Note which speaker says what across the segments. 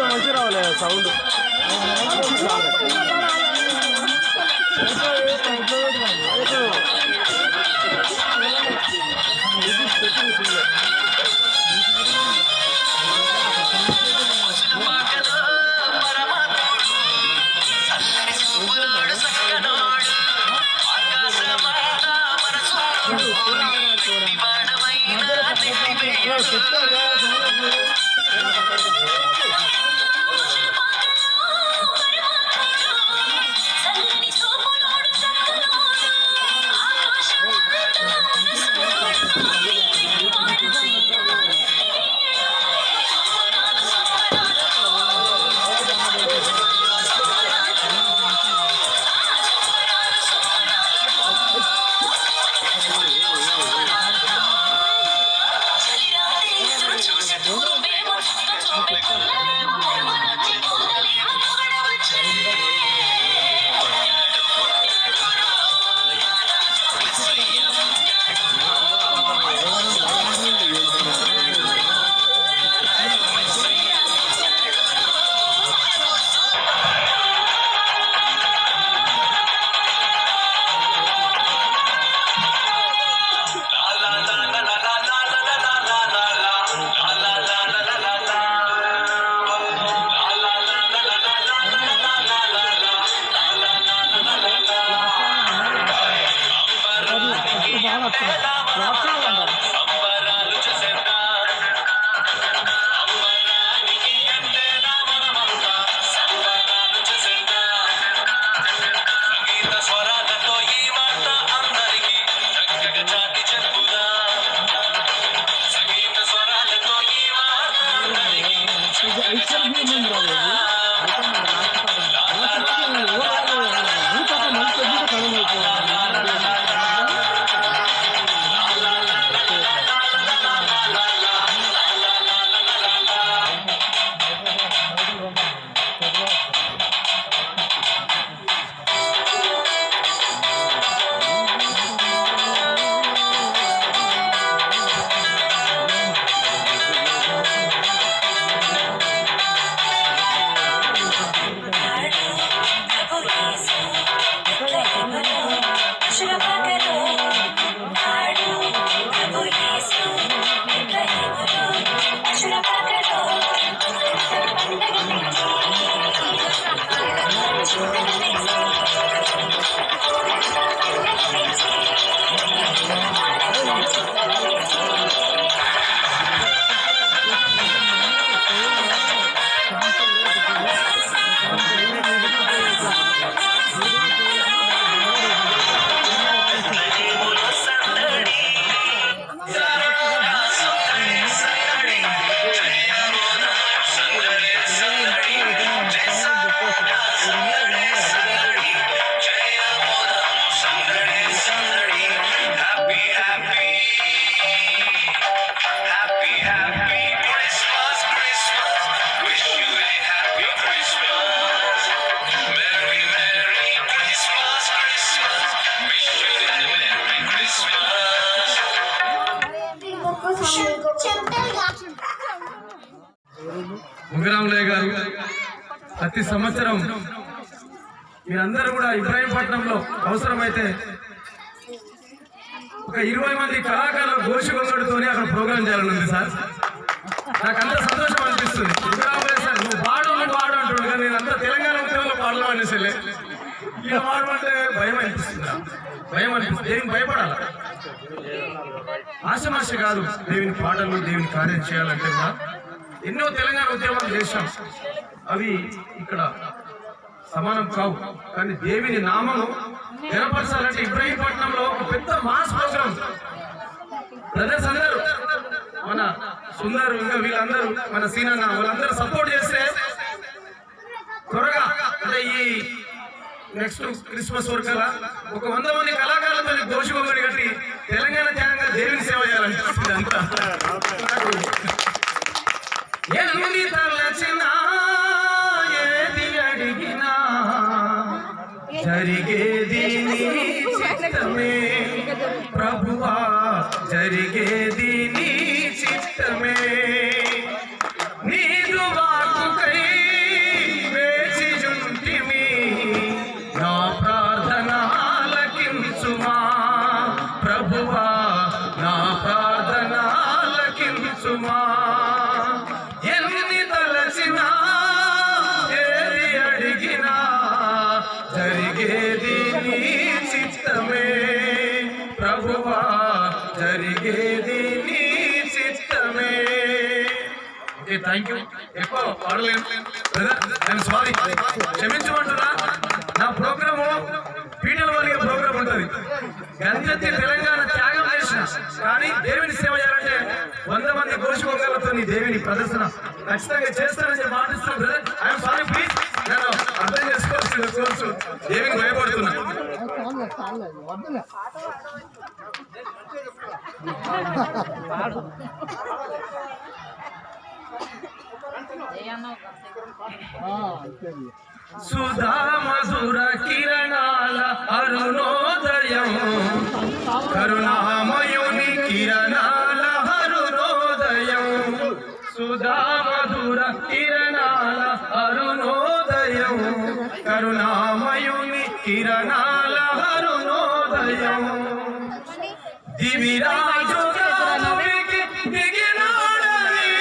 Speaker 1: మంచి రావాలి సౌండ్ ముగిరాములయ్య గారు ప్రతి సంవత్సరం మీరందరూ కూడా ఇబ్రాహీంపట్నంలో అవసరమైతే ఒక 20 మంది కళాకారులు ఘోషగొంగడితోనే అక్కడ ప్రోగ్రాం చేయాలనుంది సార్. నాకు అంత సంతోషం అనిపిస్తుంది. ముగిరాములయ్య సార్ నువ్వు పాడు అంటున్నాడు కానీ నేను అంతా తెలంగాణ ఉద్యమంలో పాడడం అనేసలే ఇక పాడమంటే భయం అనిపిస్తుంది. దేవుని భయపడాలి. ఆశమాష కాదు దేవుని పాటలు దేవుని కార్యం చేయాలంటే కూడా ఎన్నో తెలంగాణ ఉద్యమాలు చేశాం. అవి ఇక్కడ సమానం కావు. కానీ దేవుని నామము వినపరచాలంటే ఇబ్రాహీంపట్నంలో ఒక పెద్ద మాస్ ప్రోగ్రామ్ బ్రదర్స్ అందరూ మన సుందరు ఇంకా వీళ్ళందరూ మన సీనన్న వాళ్ళందరూ సపోర్ట్ చేస్తే త్వరగా అంటే ఈ నెక్స్ట్ క్రిస్మస్ వరకు ఒక 100 మంది కళాకారులతో ఘోషగొంగడి కట్టి తెలంగాణ త్యాగంగా దేవుని సేవ చేయాలనిపిస్తుంది. అంతా ఎన్ని తలచినా ఏది అడిగినా జరిగేది నీ చిత్తమే ప్రభువా, జరిగేది నీ చిత్తమే. నీదు వాక్కుకై వేచియుంటిమి, నా ప్రార్థన ఆలకించుమా ప్రభువా, నా ప్రార్థన ఆలకించుమా. జరిగేది నీ చిత్తమే ప్రభువా, జరిగేది నీ చిత్తమే. Okay, thank you. ఎక్కువ పాడలేను, ఐఎమ్ సారీ, క్షమించమంటున్నా. నా ప్రోగ్రాము పీటల వారిగా ప్రోగ్రామ్ ఉంటుంది. గంజెత్తి తెలంగాణ త్యాగం చేసిన కానీ దేవుని సేవ చేయాలంటే 100 మంది ఘోషగొంగలతో నీ దేవుని ప్రదర్శన ఖచ్చితంగా చేస్తానని చెప్పి మాటిస్తున్నాను బ్రదర్. ఐఎమ్ సారీ ప్లీజ్, నేను అర్థం చేసుకోవాల్సిన కోర్సు దేవుని భయపడుతున్నా. సుధా మధుర కిరణాల అరుణోదయం, కరుణామయుని కిరణాల అరుణోదయం. సుధా మధుర కిరణాల అరుణోదయం, కరుణామయుని కిరణాల అరుణోదయం. దివిరాజుగా భూమికి దిగినాడని,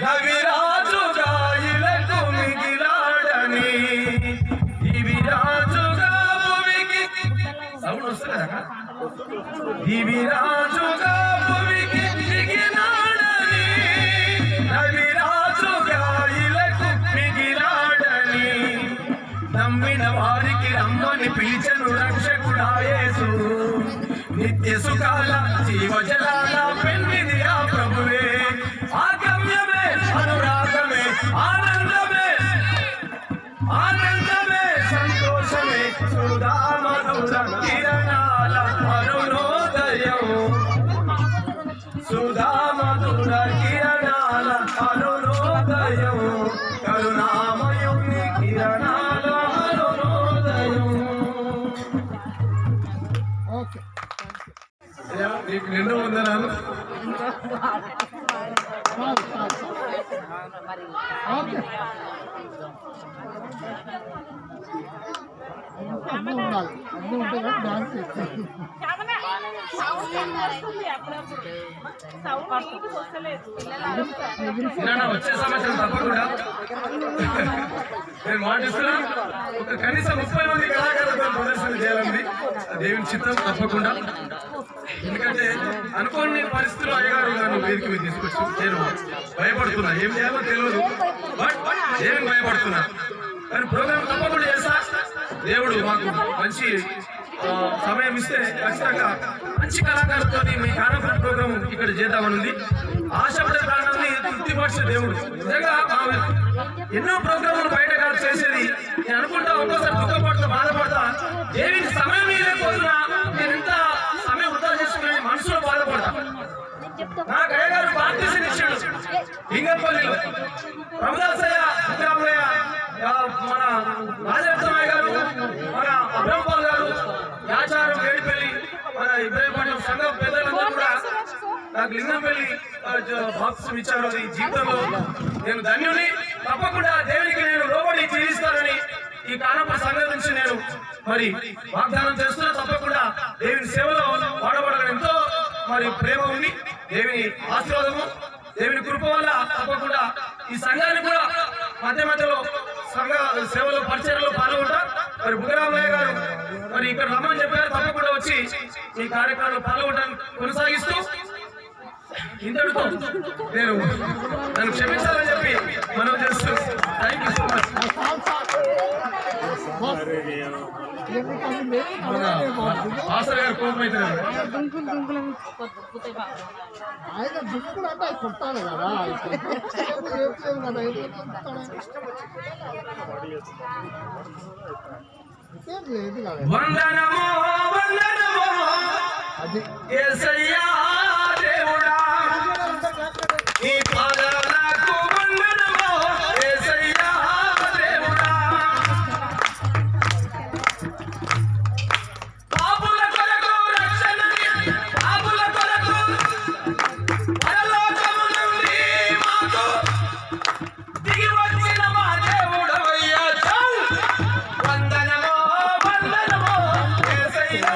Speaker 1: రవిరాజుగా ఇలకు మిగిలాడని. దివిరాజుగా భూమికి సౌండ్ వస్తుందా? దివిరాజుగా భూమికి దిగినాడని, రవిరాజుగా ఇలకు మిగిలాడని. నమ్మిన వారికి రమ్మని పిలిచెను రక్షకుడా యేసు. నిత్య సుఖాల జీవజలాల పెన్నిది ఆ ప్రభువే. ఆగమ్యమే అనురాగమే ఆనందమే, ఆనందమే సంతోషమే. సుధా మధుర కిరణాల అరుణోదయం, సుధా మధుర కిరణాల అరుణోదయం, కరుణామయుని కిరణాల అరుణోదయం. నీకు నిండు వందనాలు. వచ్చే సంవత్సరం తప్పకుండా నేను మాటిస్తున్నా. ఒక కనీసం 30 మంది కళాకారులతో ప్రదర్శన చేయాలని దేవుని చిత్తం తప్పకుండా. ఎందుకంటే అనుకోని పరిస్థితులు అయ్యగారు నన్ను వేదిక మీద తీసుకొచ్చి నేను భయపడుతున్నా, ఏం చేయాలో తెలియదు, బట్ ఏం భయపడుతున్నా. కానీ ప్రోగ్రామ్ తప్పకుండా చేస్తా. దేవుడు మాకు మంచి సమయం ఇస్తే ఖచ్చితంగా మంచి కళాకారులతో మీ కాన్ఫరెన్స్ ప్రోగ్రామ్ ఇక్కడ చేద్దామని ఉంది. ఆశపడే ప్రాణాన్ని తృప్తిపరిచే దేవుడు. నిజంగా ఎన్నో ప్రోగ్రాములు బయట కాదు చేసేది. నేను అనుకుంటా ఒక్కోసారి దుఃఖపడతా, బాధపడతా. దేవునికి సమయం లేకపోతున్నా నేను ఎంత సమయం వృధా చేసుకుని మనసులో బాధపడతా. నాకు అయ్యగారు బాప్తిజం ఇచ్చాడు లింగంపల్లిలో. ప్రభుదాసయ్య, ముగ్గురామయ్య, మన రాజరత్నమయ్య గారు, మన అబ్రహంపాల్ గారు, యాచారం వేడిపల్లి, మన ఇబ్రాహీంపట్నం సంఘం పెద్దలందరూ కూడా నాకు లింగంపల్లి బాప్తిసం ఇచ్చారు. అది జీవితంలో నేను ధన్యుని. తప్పకుండా దేవునికి నేను లోబడి జీవిస్తానని ఈ కానప సంఘం నుంచి నేను మరి వాగ్దానం చేస్తున్నా. తప్పకుండా దేవుని సేవలో వాడబడాలని ఎంతో మరి ప్రేమ ఉంది. దేవుని ఆశీర్వాదము, దేవుని కృప వల్ల తప్పకుండా ఈ సంఘాన్ని కూడా మధ్య మధ్యలో సంఘ సేవలో పరిచయంలో పాల్గొంటా. మరి బుగ్గరామయ్య గారు మరి ఇక్కడ రమ్మని చెప్పారు. తప్పకుండా వచ్చి ఈ కార్యక్రమంలో పాల్గొనడానికి కొనసాగిస్తూ ఇంతటితో నేను నన్ను క్షమించాలని చెప్పి మనం చేస్తూ thank you so much. Master గారు కోపం అయితే వందనమో వందనమో యేసయ్యా దేవుడా, నీ పాదాలకు వందనమో యేసయ్యా దేవుడా. పాపుల కొరకు రక్షణని, పాపుల కొరకు పరలోకము నుండి మాకు దిగి వచ్చిన మా దేవుడవయ్యా. వందనమో వందనమో యేసయ్యా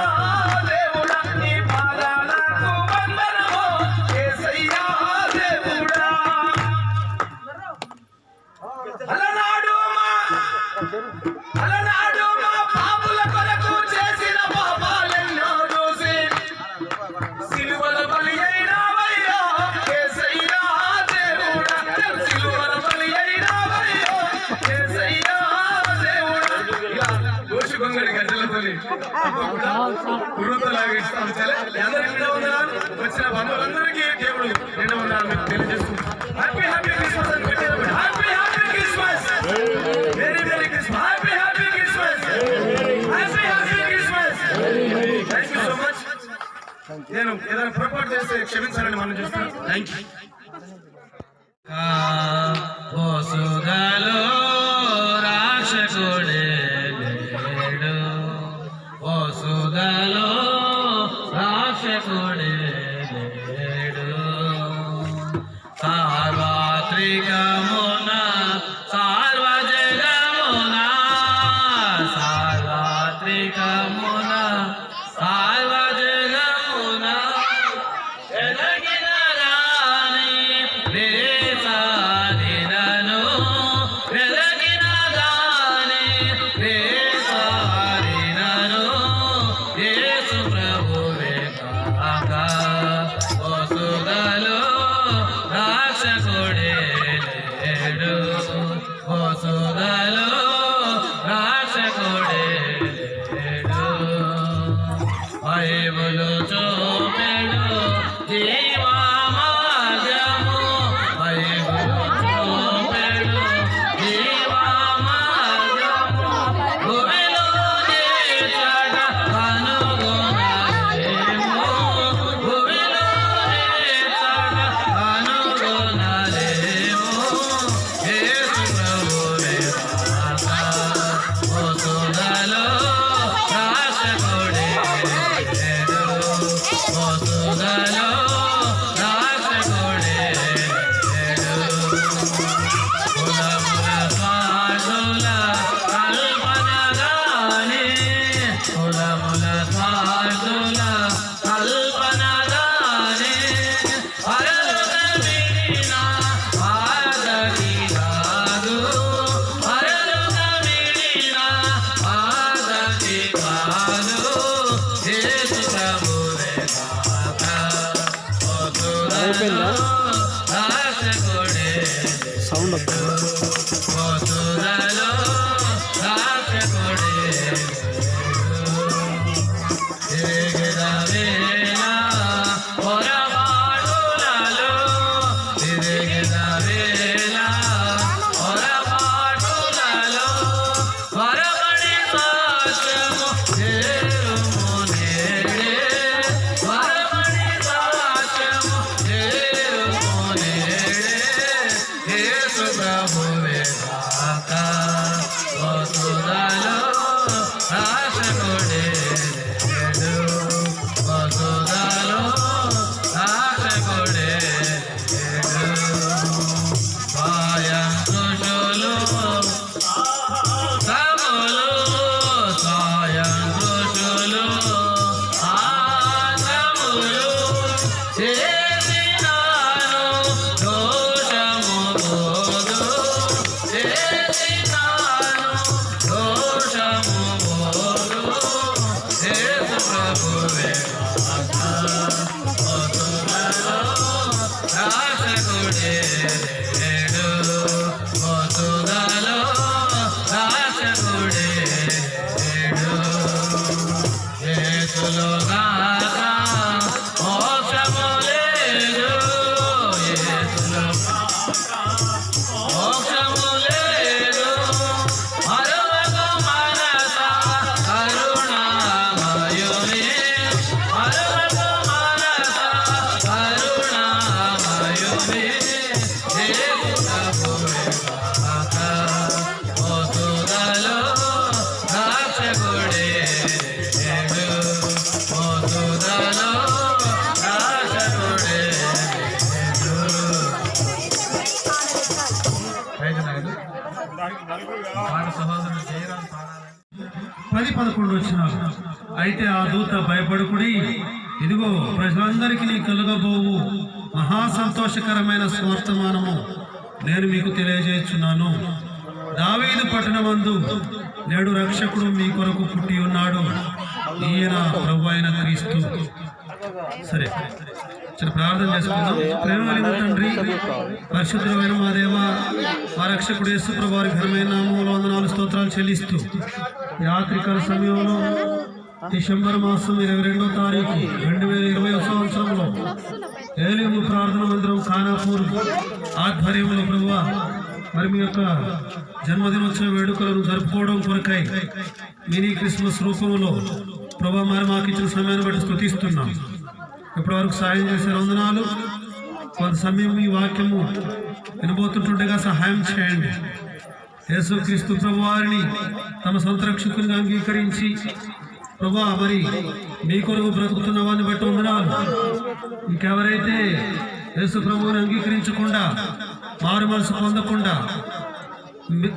Speaker 1: దేవుడా, నీ పాదాలకు వందనమో యేసయ్యా దేవుడా. అలనాడు మా పాపుల కొరకు చేసిన పాపాలెన్నో చూసి సిలువల బలి అయినావయ్యా యేసయ్యా దేవుడా. సిలువల బలి అయినావయ్యా యేసయ్యా దేవుడా. ఇలా దోషి గొంగడి గజ్జలతోని తప్పకుండా కుర్రతలాగా ఇస్తాం. అందరికీ వచ్చిన బంధువులందరికీ దేవుడు నిండు వందనాలు మీకు తెలియజేస్తున్నాం. హ్యాపీ హ్యాపీ క్రిస్మస్ అని పెట్టినప్పుడు happy happy Christmas, very very Christmas, happy happy Christmas, happy happy Christmas. Thank you so much. నేను ఏదైనా పొరపాటు చేస్తే క్షమించాలని మనం చూస్తున్నాను. Thank you.
Speaker 2: ఓసుగలో రాక్షసుడే లేడు, ఓసుగలో రాక్షసుడే లేడు. సార్వత్రికమున సార్వజగమున, సార్వత్రికమున సార్వజగమున ఎదగిన గాని వేసాదినను, ఎదగిన గాని వేసాదినను యేసు ప్రభువే కాక. ఓసుగలో రాక్షసుడే లేడు, ఓసుగలో రాక్షసుడే లేడు. బైబిలు చూపెడు జీవమార్గము, బైబిలు చూపెడు జీవమార్గము. భూమిలో నీచట కనుగొనలేము, భూమిలో నీచట కనుగొనలేము యేసు ప్రభువే కాక. ఓసుగలో రాక్షసుడే లేడు, ఓసుగలో రాక్షసుడే లేడు. కులముల స్వార్థుల కల్పనగాని, కులముల స్వార్థుల కల్పనగాని అరలుగ విడిన ఆదరి కాదు, అరలుగ విడిన ఆదరి కాదు యేసు ప్రభువే కాక. ఓసుగలో రాక్షసుడే లేడు, ఓసుగలో రాక్షసుడే లేడు. తిరిగిన వేళ పొరపాటులలో, తిరిగిన వేళ పొరపాటులలో త్వరపడి సాక్ష్యము చేరుము నేడే, త్వరపడి సాక్ష్యము చేరుము నేడే యేసు ప్రభు రాక్షకుడే లేడు వసుధలో రాక్షకుడే లేడు యేసులో గాక మోక్షము లేదు యేసులో మోక్షము లేదు మరువకు మనస కరుణామయుని మరువకు మనస కరుణామయుని యేసు ప్రభువే గాక వసుధలో రాక్షకుడే లేడు వసుధలో రాక్షకుడే లేడు. మాట సహోదరుడు జయరాం పాడాలి.
Speaker 3: 10-11 వచ్చిన అయితే ఆ దూత భయపడుకుడి, ఇదిగో ప్రజలందరికీ నీ కలుగబోవు మహా సంతోషకరమైన స్వర్తమానము నేను మీకు తెలియజేస్తున్నాను. దావీదు పట్టణమందు నేడు రక్షకుడు మీ కొరకు పుట్టి ఉన్నాడు, ఈయన ప్రభు అయిన క్రీస్తు. సరే చిన్న ప్రార్థన చేసుకుందాం. ప్రేమ కలిగిన తండ్రి, పరిశుద్ధమైన మా దేవ, మా రక్షకుడు యేసు ప్రభు వారి ఘనమైన నామములో వందనాలు స్తోత్రాలు చెల్లిస్తూ యాత్రికాల సమయంలో డిసెంబర్ మాసం 22వ తారీఖు 2020 సంవత్సరంలో ఏలియము ప్రార్థన మందిరం ఖానాపూర్ ఆధ్వర్యంలో ప్రభువా మరి మీ యొక్క జన్మదినోత్సవ వేడుకలను జరుపుకోవడం కొరకై మినీ క్రిస్మస్ రూపంలో ప్రభా మరి మాకు ఇచ్చిన సమయాన్ని బట్టి స్తుతిస్తున్నాం. ఇప్పటి వరకు సాయం చేసే వందనాలు. కొంత సమయం ఈ వాక్యము వినబోతుంటుండగా సహాయం చేయండి. యేసుక్రీస్తు ప్రభు వారిని తమ సొంత రక్షకునిగా అంగీకరించి ప్రభా మరి మీ కొరకు బ్రతుకుతున్న వారిని బట్టి వందనాలు. ఇంకెవరైతే యేసు ప్రభువుని అంగీకరించకుండా మారు మనసు పొందకుండా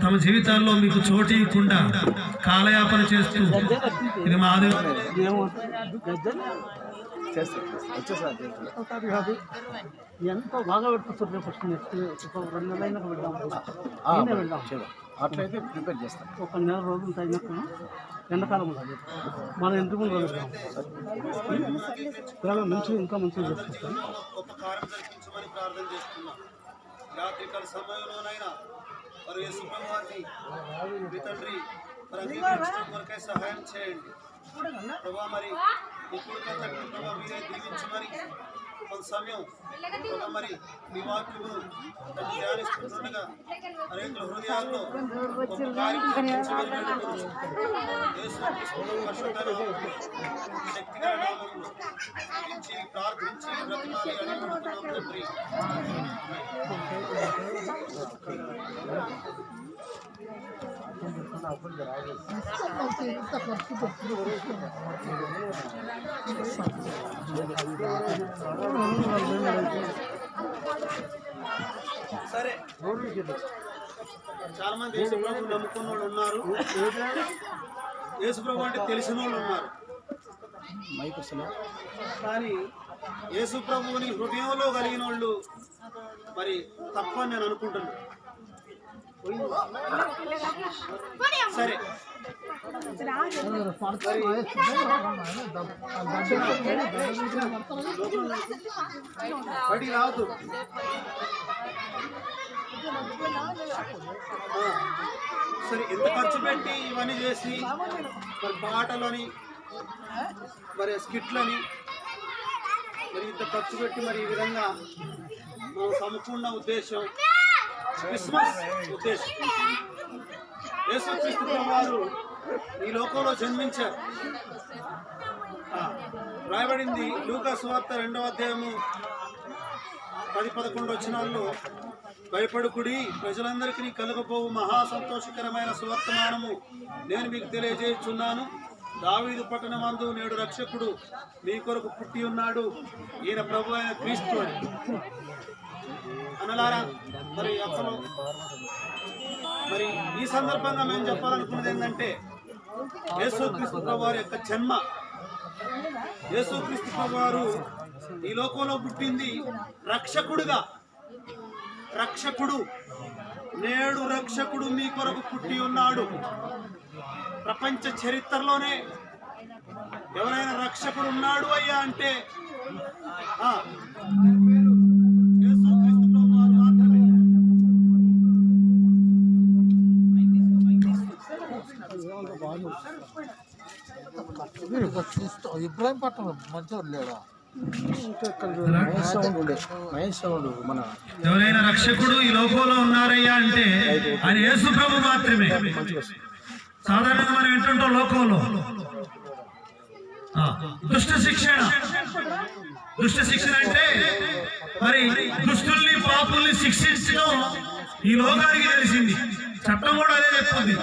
Speaker 3: తమ జీవితాల్లో మీకు చోటు ఇవ్వకుండా కాలయాపన చేస్తూ ఇది మాది
Speaker 4: ఎంతో బాగా పెట్టుకుంటారు. ఫస్ట్ నెక్స్ట్ 2 నెలలైనా వెళ్దాం, అట్లయితే ప్రిపేర్ చేస్తాం. ఒక 1 నెల రోజులు తగినప్పుడు ఎండాకాలం ఉండాలి, మనం ఎందుకు వెళ్దాం. మంచిగా ఇంకా మంచిగా చేసుకుంటాం.
Speaker 1: రాత్రికాల సమయంలోనైనా మరి యేసు ప్రభువారిని మీ తండ్రి కొరకై సహాయం చేయండి ప్రభా. మరి ఇప్పుడు ప్రభా మీరే దీవించమని కొంత సమయం ప్రభా మరి మీ వాక్యమును ధ్యానిస్తుండగా అనేక హృదయాల్లో ఒక కార్యక్రమం శక్తిగల నామములో ప్రార్థించి బ్రతిమాలి అడుగుతున్నాం తండ్రి. సరే, చాలా మంది యేసుప్రభుని నమ్ముకున్న వాళ్ళు ఉన్నారు, యేసుప్రభు అంటే తెలిసిన వాళ్ళు ఉన్నారు. కానీ యేసుప్రభుని హృదయంలో కలిగిన వాళ్ళు మరి తప్పని నేను అనుకుంటున్నాను. సరే, బడి రాదు. సరే, ఎంత ఖర్చు పెట్టి ఇవన్నీ చేసి మరి పాటలని మరి స్కిట్లని మరి ఇంత ఖర్చు పెట్టి మరి ఈ విధంగా మనం సమకూర్ణ ఉద్దేశం క్రిస్మస్ ఉద్దేశం. యేసుక్రీస్తు వారు ఈ లోకంలో జన్మించారు. రాయబడింది లూకా సువార్త 2వ అధ్యాయము 10-11 వచనాల్లో, భయపడుకుడి, ప్రజలందరికీ కలుగబోవు మహా సంతోషకరమైన సువర్తమానము నేను మీకు తెలియజేయుచున్నాను. దావీదు పట్టణమందు నేడు రక్షకుడు మీ కొరకు పుట్టి ఉన్నాడు, ఈయన ప్రభు అయిన క్రీస్తు అని అనలారా. మరి అప్పుడు మరి ఈ సందర్భంగా మేము చెప్పాలనుకున్నది ఏంటంటే, యేసుక్రీస్తు ప్రభు వారి యొక్క జన్మ. యేసుక్రీస్తు ప్రభు వారు ఈ లోకంలో పుట్టింది రక్షకుడుగా. రక్షకుడు, నేడు రక్షకుడు మీ కొరకు పుట్టి ఉన్నాడు. ప్రపంచ చరిత్రలోనే ఎవరైనా రక్షకుడు ఉన్నాడు అయ్యా అంటే
Speaker 5: ఇబ్రాహీంపట్నం మంచివాడు లేడా మన
Speaker 3: ఎవరైనా రక్షకుడు ఈ లోకంలో ఉన్నారయ్యా అంటే ఆయన యేసు ప్రభు మాత్రమే. సాధారణంగా మనం వింటుంటాం లోకంలో దుష్ట శిక్షణ అంటే మరి దుష్టుల్ని పాపుల్ని శిక్షించడం ఈ లోకానికి తెలిసింది. చట్టం కూడా అదే చెప్తుంది,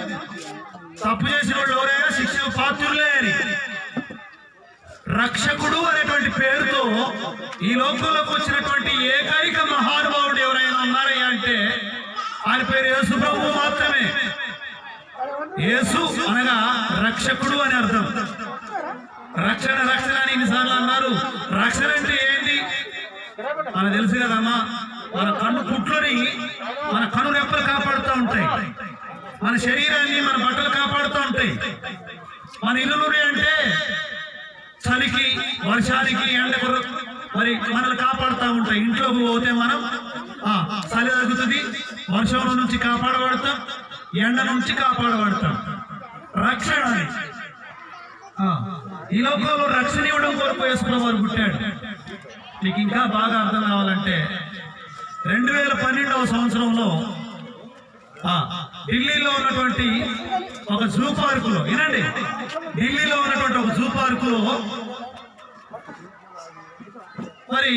Speaker 3: తప్పు చేసిన వాళ్ళు ఎవరైనా శిక్ష పాత్రులే అని. రక్షకుడు అనేటువంటి పేరుతో ఈ లోకంలోకి వచ్చినటువంటి ఏకైక మహానుభావుడు ఎవరైనా ఉన్నారయ్యా అంటే ఆయన పేరు యేసు ప్రభువు మాత్రమే. యేసు అనగా రక్షకుడు అని అర్థం. రక్షణ అని ఇన్నిసార్లు అన్నారు. రక్షణ అంటే ఏంటి మనకు తెలుసు కదమ్మా. మన కన్ను కుట్లని మన కన్ను రెప్పలు కాపాడుతూ ఉంటాయి, మన శరీరాన్ని మన బట్టలు కాపాడుతూ ఉంటాయి. మన ఇల్లు అంటే చలికి వర్షానికి ఎండకు మరి మనల్ని కాపాడుతూ ఉంటాయి. ఇంట్లోకి పోతే మనం చలి తగ్గుతుంది, వర్షంలో నుంచి కాపాడబడతాం, ఎండ నుంచి కాపాడబడతాం. రక్షణ ఈ లోకంలో రక్షణ ఇవ్వడం కొరకు యేసుప్రభువు వారు పుట్టాడు. మీకు ఇంకా బాగా అర్థం కావాలంటే 2012వ సంవత్సరంలో ఢిల్లీలో ఉన్నటువంటి ఒక జూ పార్కులో వినండి, ఢిల్లీలో ఉన్నటువంటి ఒక జూ పార్కులో మరి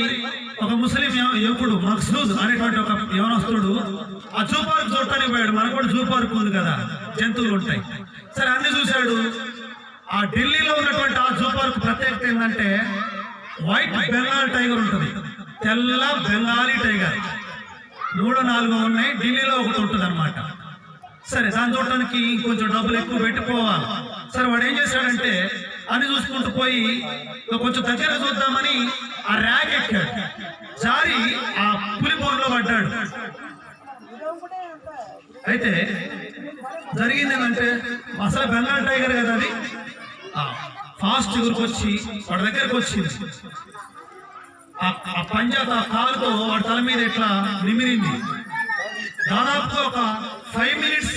Speaker 3: ఒక ముస్లిం యువకుడు మక్సూద్ అనేటువంటి ఒక యవనస్తుడు ఆ జూ పార్క్ చూడటానికి పోయాడు. మనకు కూడా జూ పార్క్ ఉంది కదా, జంతువులు ఉంటాయి. సరే అన్ని చూశాడు. ఆ ఢిల్లీలో ఉన్నటువంటి ఆ జూ పార్క్ ప్రత్యేకత ఏంటంటే వైట్ బెంగాల్ టైగర్ ఉంటుంది, తెల్ల బెంగాలీ టైగర్ 3-4 ఉన్నాయి. ఢిల్లీలో ఒకటి ఉంటుంది అనమాట. సరే దాన్ని చూడటానికి కొంచెం డబ్బులు ఎక్కువ పెట్టిపోవాలి. సరే వాడు ఏం చేశాడంటే అన్ని చూసుకుంటూ పోయి కొంచెం దగ్గర చూద్దామని ఆ ర్యాక్ ఎక్కాడు. జారి ఆ పులి బోన్లో పడ్డాడు. అయితే జరిగింది ఏంటంటే అసలు బెంగాల్ టైగర్ కదా అది ఫాస్ట్ ఎగురుకొచ్చి వాడి దగ్గరకు వచ్చింది. ఆ పంజాబ్ ఆ కాలుతో వాడి తల మీద ఇట్లా నిమిరింది. దాదాపు ఒక 5 మినిట్స్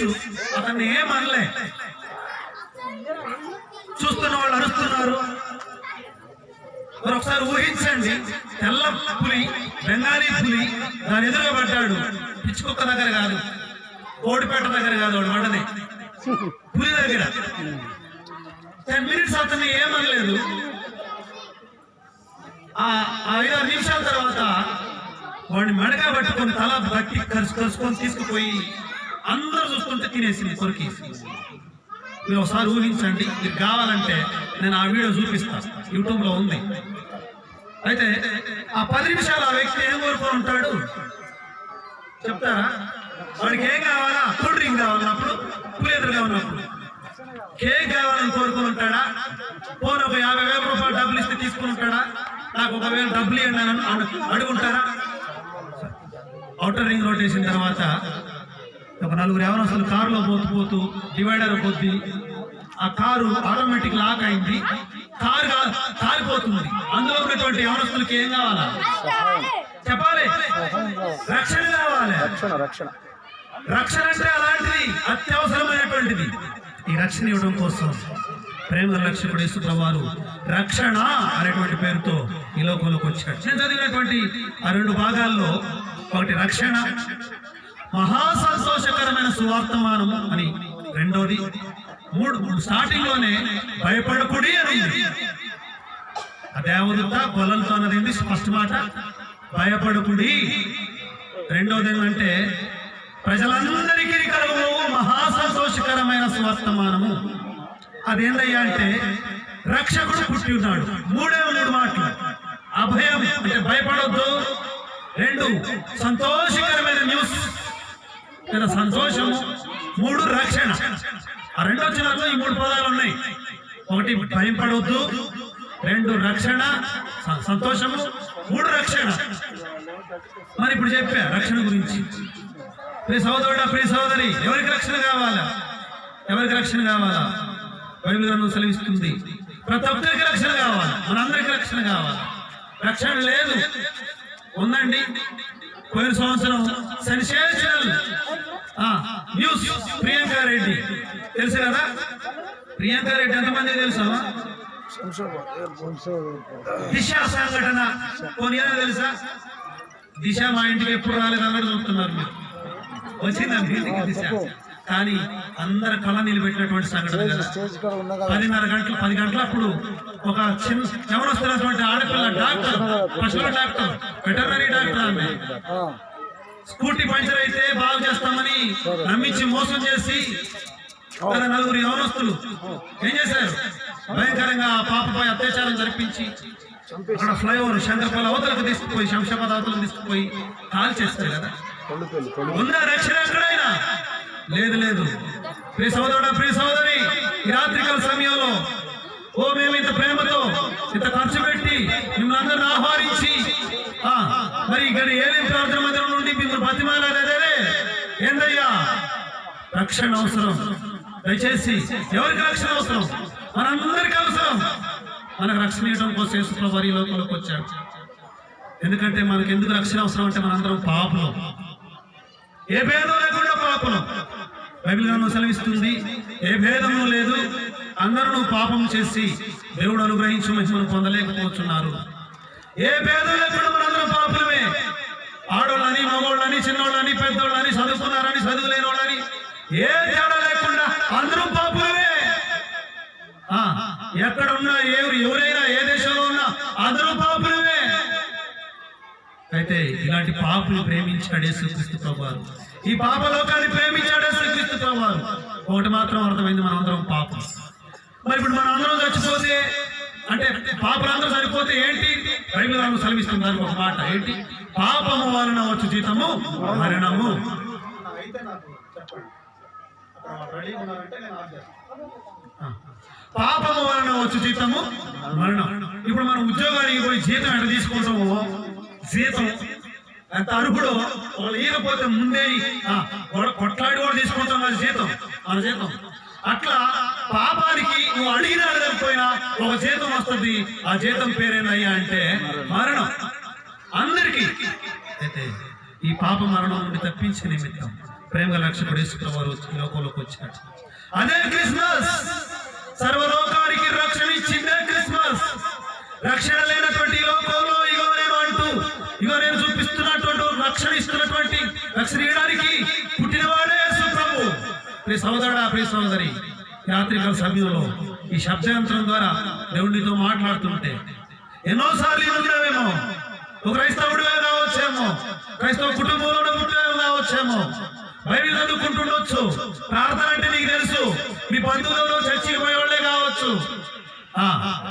Speaker 3: అతన్ని ఏమనలే. చూస్తున్న వాళ్ళు అరుస్తున్నారు. మరి ఒకసారి ఊహించండి, తెల్ల పులి బెంగాలీ పులి దాని ఎదురుగా పడ్డాడు. పిచ్చుకుక్క దగ్గర కాదు, కోడిపేట దగ్గర కాదు, వాడు పడ్డది పులి దగ్గర. 10 మినిట్స్ అతన్ని ఏమనలేదు. ఆ 5-6 నిమిషాల తర్వాత వాడిని మెడగా పట్టుకొని తల బట్టి కలుసుకొని తీసుకుపోయి అందరూ చూస్తుంటే తినేసింది, కొరికి. మీరు ఒకసారి ఊహించండి. మీకు కావాలంటే నేను ఆ వీడియో చూపిస్తాను, యూట్యూబ్లో ఉంది. అయితే ఆ 10 నిమిషాలు ఆ వ్యక్తి ఏం కోరుకొని ఉంటాడు చెప్తారా? వాడికి ఏం కావాలా? కూల్ డ్రింక్ కావాలన్నప్పుడు, పులి ఎదురుగా ఉన్నప్పుడు కేక్ కావాలని కోరుకొని ఉంటాడా? పోనీ ఒక 50,000 రూపాయలు డబ్బులు ఇస్తే తీసుకుని ఉంటాడా? నాకు 1,000 డబ్బులు ఇవ్వండి అని అడుగుంటారా? ఔటర్ రింగ్ రోడ్ వేసిన తర్వాత ఒక 4 యవనస్తులు కారులో పోతూ డివైడర్ కొద్ది ఆ కారు ఆటోమేటిక్ లాక్ అయింది. కారు కాలిపోతుంది. అందులో ఉన్నటువంటి యవనస్తులకి ఏం కావాలా చెప్పాలి? రక్షణ కావాలి. రక్షణ అంటే అలాంటిది, అత్యవసరమైనటువంటిది. ఈ రక్షణ ఇవ్వడం కోసం ప్రేమ రక్షకుడు యేసుప్రభువు వారు రక్షణ అనేటువంటి పేరుతో ఈ లోకంలోకి వచ్చాడు. నేను చదివినటువంటి ఆ 2 భాగాల్లో ఒకటి రక్షణ, మహా సంతోషకరమైన సువార్తమానము అని, రెండోది 3 స్టార్టింగ్ లోనే భయపడకుడి అని ఉంది. ఆ దేవదూత కొలలతో అన్నది ఫస్ట్ మాట, భయపడకుడి. రెండోది ఏంటంటే ప్రజలందరికీ కలుగు మహా సంతోషకరమైన సువార్తమానము. అదేందయ్యా అంటే రక్షకుడు పుట్టి ఉన్నాడు. 3 మాటలు. అభయం అంటే భయపడొద్దు. 2 సంతోషకరమైన న్యూస్ లేదా సంతోషము. 3 రక్షణ. ఆ 2 వచనాల్లో ఈ 3 పదాలు ఉన్నాయి. 1 భయపడొద్దు, 2 రక్షణ సంతోషము, 3 రక్షణ. మరి ఇప్పుడు చెప్పా రక్షణ గురించి. ప్రియ సహోదరుడా, ప్రియ సహోదరి, ఎవరికి రక్షణ కావాలా? ఎవరికి రక్షణ కావాలా? బైబిల్ గ్రంథం సెలవిస్తుంది ప్రతి ఒక్కరికి రక్షణ కావాలి, మనందరికీ రక్షణ కావాలి. రక్షణ లేదు ఉందండి. పోయిన సంవత్సరం సెన్సేషనల్ న్యూస్ ప్రియాంక రెడ్డి తెలుసు కదా. ప్రియాంక దిశ సంఘటన కొన్ని తెలుసా? దిశ మా ఇంటికి ఎప్పుడు రాలేదన్నట్టు చూస్తున్నారు మీరు. వచ్చిందండి ఇంటికి దిశ, కానీ అందరు కళ నిలబెట్టినటువంటి సంఘటన కదా. 10 గంటల అప్పుడు ఒక చిన్న ఎవరొస్తున్నటువంటి ఆడపిల్ల డాక్టర్, పశువుల డాక్టర్, వెటర్నరీ డాక్టర్ ఆమె స్కూటీ పంచర్ అయితే బాగు చేస్తామని నమ్మించి మోసం చేసి తన 4 యవనస్తులు ఏం చేశారు? భయంకరంగా ఆ పాపపై అత్యాచారం జరిపించి అక్కడ ఫ్లైఓవర్ శంకరపల్లి అవతలకు తీసుకుపోయి, శంషాబాద్ అవతలకు తీసుకుపోయి కాల్ చేస్తారు కదా. ఉన్న రక్షణ ఎక్కడైనా లేదు. ప్రియ సోదరుడా, ప్రియ సోదరి, ఈ రాత్రికాల సమయంలో మేము ఇంత ప్రేమతో ఇంత ఖర్చు పెట్టి మిమ్మల్ని అందరిని ఆహ్వానించి మరి ఇక్కడ ఏలేం ప్రార్థన మందిరం నుండి మిమ్మల్ని బతిమాలే ఏందయ్యా రక్షణ అవసరం. దయచేసి ఎవరికి రక్షణ అవసరం? మనందరికీ అవసరం. మనకు రక్షణ ఇవ్వడం కోసం యేసుప్రభువు వారి లోకంలోకి వచ్చాడు. ఎందుకంటే మనకు ఎందుకు రక్షణ అవసరం అంటే మనందరం పాపులం, ఏ భేదం లేకుండా పాపులం. బైబిల్ గ్రంథం సెలవిస్తుంది, ఏ భేదము లేదు, అందరూ పాపం చేసి దేవుడు అనుగ్రహించు మహిమను పొందలేకపోతున్నారు. ఏ భేదం లేకుండా మనందరం పాపులమే. ఆడోళ్ళని, మగోళ్ళని, చిన్నోళ్ళని, పెద్దోళ్ళని, చదువుకున్నారని, చదువులేని వాళ్ళని, ఏ తేడా లేకుండా అందరూ పాపులమే. ఎక్కడున్నా ఎవరైనా ఏ దేశంలో ఉన్నా అందరూ పాపులమే. అయితే ఇలాంటి పాపులు ప్రేమించాడు యేసుక్రీస్తు ప్రభువారు. ఈ పాప లోకాన్ని ప్రేమించాడు యేసుక్రీస్తు ప్రభువారు. ఒకటి మాత్రం అర్థమైంది, మనం అందరం పాపం. మరి ఇప్పుడు మనం అందరం చచ్చిపోతే అంటే పాపలందరూ చనిపోతే ఏంటి? బైబిల్ గ్రంథం సెలవిస్తుంది దానికి ఒక మాట ఏంటి? పాపము వలన వచ్చు జీతము మరణము. పాపము వలన వచ్చు జీతము మరణం. ఇప్పుడు మనం ఉద్యోగానికి పోయి జీతం ఎక్కడ తీసుకుంటాము? జీతం ఎంత అర్హుడో ఒకళ్ళు ఇవ్వకపోతే ముందే కొట్లాడి కూడా తీసుకుంటాం అది జీతం, మన జీతం. అట్లా పాపానికి నువ్వు అడిగినా అడగకపోయినా ఒక జీతం వస్తుంది. ఆ జీతం పేరేనయ్యా అంటే మరణం అందరికీ. అయితే ఈ పాప మరణం నుండి తప్పించే నిమిత్తం ప్రేమ రక్షకుడు యేసుప్రభువు లోకంలోకి వచ్చాడు. అదే క్రిస్మస్. సర్వలోకానికి రక్షణ ఇచ్చిందే క్రిస్మస్. రక్షణ లేనటువంటి లోకంలో ఇగో నేను చూపిస్తున్నటువంటి రక్షణ ఇస్తున్నటువంటి రక్షణ ఇవ్వడానికి పుట్టినవాడే యేసు ప్రభు. ప్రియ సోదరుడా, ప్రియ సోదరి, రాత్రికాల సమయంలో ఈ శబ్దయంత్రం ద్వారా దేవుడితో మాట్లాడుతుంటే ఎన్నోసార్లు విన్నావేమో. ఒక క్రైస్తవుడిగా కావచ్చేమో, క్రైస్తవ కుటుంబంలో పుట్టిన కావచ్చేమో, బైబిల్ చదువుకుంటుండొచ్చు, ప్రార్థన అంటే నీకు తెలుసు, మీ బంధువులలో చర్చికి పోయేవాళ్లే కావచ్చు.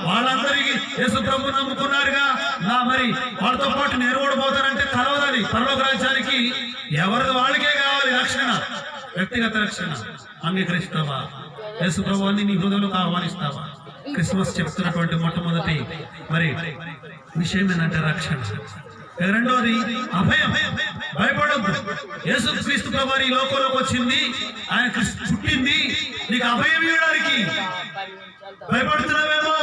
Speaker 3: వాళ్ళందరికీ యేసు ప్రభు నమ్ముకున్నారుగా, మరి వాళ్ళతో పాటు నేను కూడా పోతానంటే కలవదాలి. పరలోక రాజ్యానికి ఎవరిది వాళ్ళకే కావాలి రక్షణ, వ్యక్తిగత రక్షణ. అంగీకరిస్తావా? యేసు ప్రభువుని నీ హృదయంలోకి ఆహ్వానిస్తావా? క్రిస్మస్ చెప్తున్నటువంటి మొట్టమొదటి మరి విషయం ఏంటంటే రక్షణ. రెండోది అభయం. భయపడద్దు. యేసు క్రీస్తు ప్రభువు ఈ లోకంలోకి వచ్చింది, ఆయన పుట్టింది నీకు అభయం ఇవ్వడానికి. భయపడుతున్నావేమో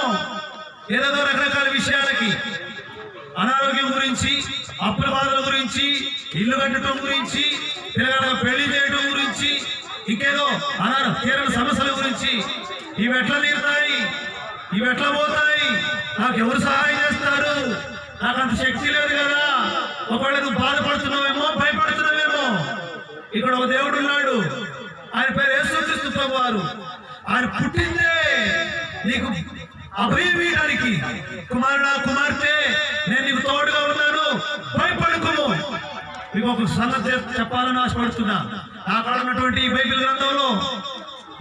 Speaker 3: ఏదో రకరకాల విషయాలకి, అనారోగ్యం గురించి, అప్పుల బాధల గురించి, ఇల్లు కట్టడం గురించి, పిల్లగాళ్ళ పెళ్లి చేయడం గురించి, ఇంకేదో తీరని సమస్యల గురించి. ఇవి ఎట్లా తీరుతాయి, ఇవి ఎట్లా పోతాయి, నాకు ఎవరు సహాయం చేస్తారు, నాకు అంత శక్తి లేదు కదా. ఒకవేళ నువ్వు బాధపడుతున్నావేమో, భయపడుతున్నావేమో, ఇక్కడ ఒక దేవుడు ఉన్నాడు, ఆయన పేరు యేసుక్రీస్తు ప్రభువారు. ఆయన పుట్టిందే నీకు అభయం ఇవ్వడానికి. కుమారుడా, కుమార్తె, నేను నీకు తోడుగా ఉన్నాను, భయపడుకోను. మీకు ఒక సంగతి చెప్పాలని ఆశపడుతున్నా. అక్కడ ఉన్నటువంటి ఈ బైబిల్ గ్రంథంలో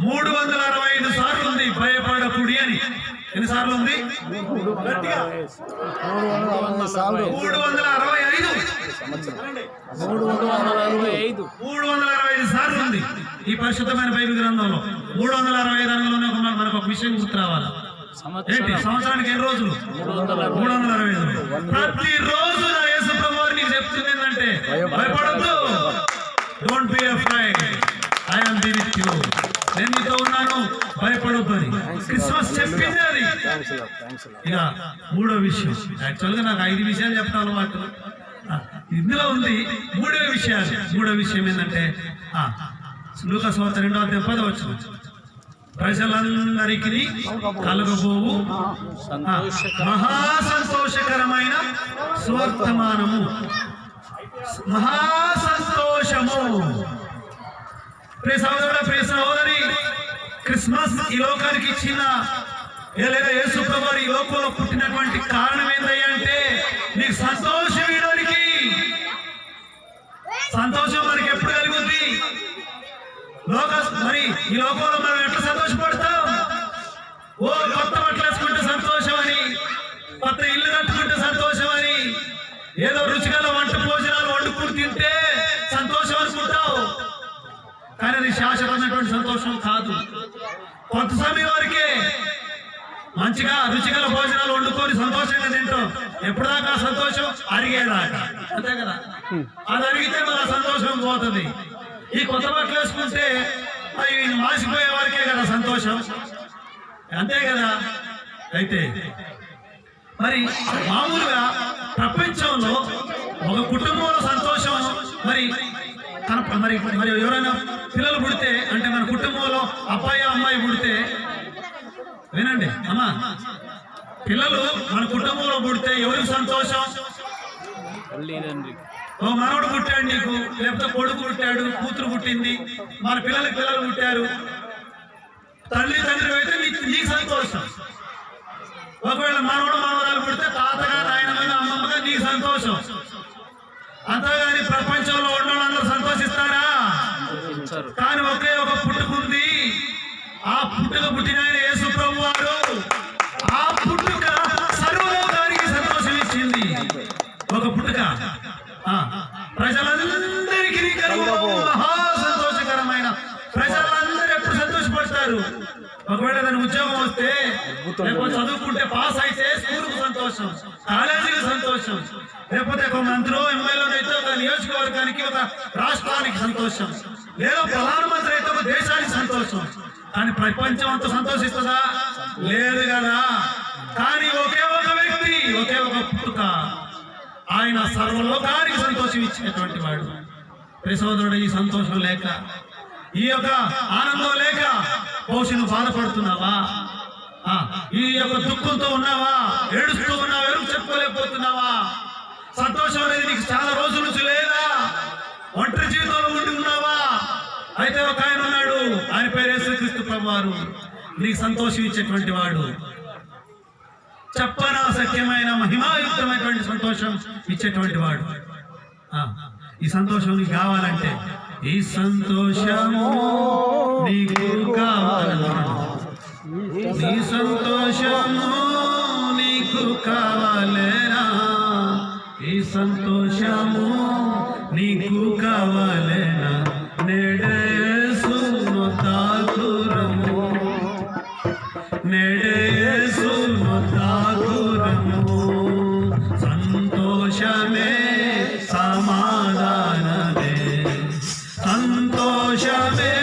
Speaker 3: 365 సార్లు ఉంది భయపడకుడి అని. ఎన్నిసార్లు ఉంది? 365 సార్లు ఉంది ఈ పరిశుద్ధమైన బైబిల్ గ్రంథంలో. 365 రంగంలోనే మనకు ఒక విషయం గుర్తు రావాలి. ఏంటి? సంవత్సరానికి ఎన్ని రోజులు? 365. ప్రతి రోజు నా యేసు ప్రభువు నీకు చెప్తుంది ఏంటంటే భయపడద్దు. Don't be afraid, I am with you. నేను నీతో ఉన్నాను, భయపడొద్దు అని క్రిస్మస్ చెప్పింది అది. ఇక మూడో విషయం, యాక్చువల్గా నాకు 5 విషయాలు చెప్పడం అలవాటు, ఇందులో ఉంది 3వ విషయాలు. 3వ విషయం ఏంటంటే లూకా సువార్త 2వ అధ్యాయం 10వ వచనం. ప్రజలందరికీ కలగబోవు మహా సంతోషకరమైన సువర్తమానము. మహా సంతోషము. ప్రియ సహోదరుడా, ప్రియ సహోదరి, క్రిస్మస్ ఈ లోకానికి ఇచ్చిన లేదా యేసు ప్రభువు ఈ లోకంలో పుట్టినటువంటి కారణం ఏంటయ్యా అంటే నీకు సంతోషం ఇవ్వడానికి. సంతోషం మనకి ఎప్పుడు కలుగుద్ది? మరి ఈ లోకంలో మనం ఎట్లా సంతోషపడతాం? ఓ కొత్త బట్టలు వేసుకుంటే సంతోషం అని, కొత్త ఇల్లు కట్టుకుంటే సంతోషం అని, ఏదో రుచిగల వంట భోజనాలు వండుకుని తింటే సంతోషం అనుకుంటావు. కానీ అది శాశ్వతమైనటువంటి సంతోషం కాదు. కొంత సమయం వరకే మంచిగా రుచిగల భోజనాలు వండుకొని సంతోషంగా తింటాం. ఎప్పుడుదాకా సంతోషం? అరిగేదాకా. అంతే కదా? అది అరిగితే మన సంతోషం పోతుంది. ఈ కొత్త బట్టలు వేసుకుంటే అవి మాసిపోయే వరకే కదా సంతోషం. అంతే కదా? అయితే మరి మామూలుగా ప్రపంచంలో ఒక కుటుంబంలో సంతోషం మరి మరి మరి ఎవరైనా పిల్లలు పుడితే అంటే మన కుటుంబంలో అబ్బాయి అమ్మాయి పుడితే, వినండి అమ్మా, పిల్లలు మన కుటుంబంలో పుడితే ఎవరికి సంతోషం? ఓ మనవడు పుట్టాడు నీకు, లేకపోతే కొడుకు పుట్టాడు, కూతురు పుట్టింది, మన పిల్లలకి పిల్లలు పుట్టారు. తల్లి తండ్రి అయితే నీకు సంతోషం. ఒకవేళ మనవడు మనవరాలు పుడితే తాతగా నాయనమ్మగా అమ్మమ్మగా నీకు సంతోషం. అంతేగాని ప్రపంచంలో ఉన్న వాళ్ళందరూ సంతోషిస్తారా? కానీ ఒకే ఒక పుట్టుకుంది. ఆ పుట్టుక పుట్టిన ఆయన యేసు ప్రభు వారు. ఆ పుట్టుక సర్వలోకానికి సంతోషం ఇచ్చింది. ఒక పుట్టుక ప్రజలందరికీ మహా సంతోషకరమైన. ప్రజలందరూ ఎప్పుడు సంతోషపడతారు? ఒకవేళ దాని ఉద్యోగం వస్తే, లేకపోతే చదువుకుంటే పాస్ అయితే స్కూల్కు సంతోషం, కాలేజీకి సంతోషం, లేకపోతే ఒక మంత్రి ఎమ్మెల్యే అయితే ఒక నియోజకవర్గానికి ఒక రాష్ట్రానికి సంతోషం, లేదా ప్రధానమంత్రి అయితే ఒక దేశానికి సంతోషం. కానీ ప్రపంచం అంతా సంతోషిస్తుందా? లేదు కదా. కానీ ఒకే ఒక వ్యక్తి, ఒకే ఒక పుట్టుక, ఆయన సర్వలోకానికి సంతోషం ఇచ్చినటువంటి వాడు. ప్రియ సోదరుడు, ఈ సంతోషం లేక, ఈ యొక్క ఆనందం లేక బహుశా నువ్వు బాధపడుతున్నావా? ఈ యొక్క దుఃఖంతో ఉన్నావా? ఏడుస్తూ ఉన్నావా? ఎవరికి చెప్పుకోలేకపోతున్నావా? సంతోషం అనేది నీకు చాలా రోజుల నుంచి లేదా? ఒంటరి జీవితంలో ఉండి ఉన్నావా? అయితే ఒక ఆయన ఉన్నాడు, ఆయన పేరు యేసుక్రీస్తు ప్రభువారు. నీకు సంతోషం ఇచ్చేటువంటి వాడు. చెప్పనా సత్యమైన మహిమాయుక్తమైనటువంటి సంతోషం ఇచ్చేటువంటి వాడు. ఈ సంతోషం నీకు కావాలంటే, ఈ సంతోషము నీకు కావాలన్నా, ఈ సంతోషము నీకు కావాలేనా? ఈ సంతోషము నీకు కావాలేనా? నేడేసును తాకురము, నేడేసును తాకురము. సంతోషమే సమాధానమే, సంతోషమే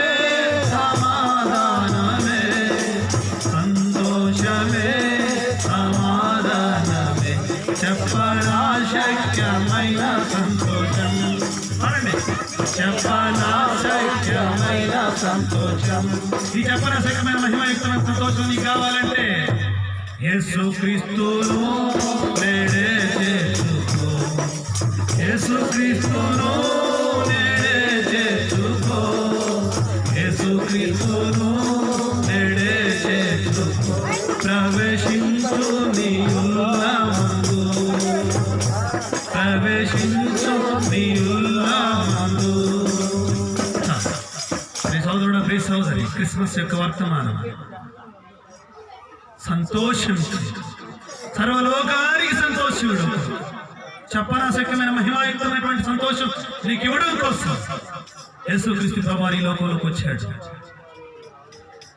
Speaker 3: సమాధానమే, సంతోషమే సమాధానమే. చెప్పనా శక్యమైన సంతోషం. అనండి, చెప్పనా శక్యమైన సంతోషం. ఈ చెప్పనా శక్యమైన మహిమయుక్తమైన సంతోషం నీకు కావాలంటే యేసుక్రీస్తును నేడే చేసుకో, యేసుక్రీస్తును నేడే చేసుకో, యేసుక్రీస్తును నేడే చేసుకో. ప్రవేశించు నీ ఉల్లామందు, ప్రవేశించు నీ ఉల్లామందు. ప్రియ సోదరుడు, ప్రియ సోదరి, క్రిస్మస్ యొక్క వర్తమానం సంతోషం, సర్వలోకానికి సంతోషుడు. చెప్పనాశక్యమైన మహిమాయుక్తమైనటువంటి సంతోషం నీకు ఇవ్వడం కోసం యేసుక్రీస్తు ప్రభువారు ఈ లోకంలోకి వచ్చాడు.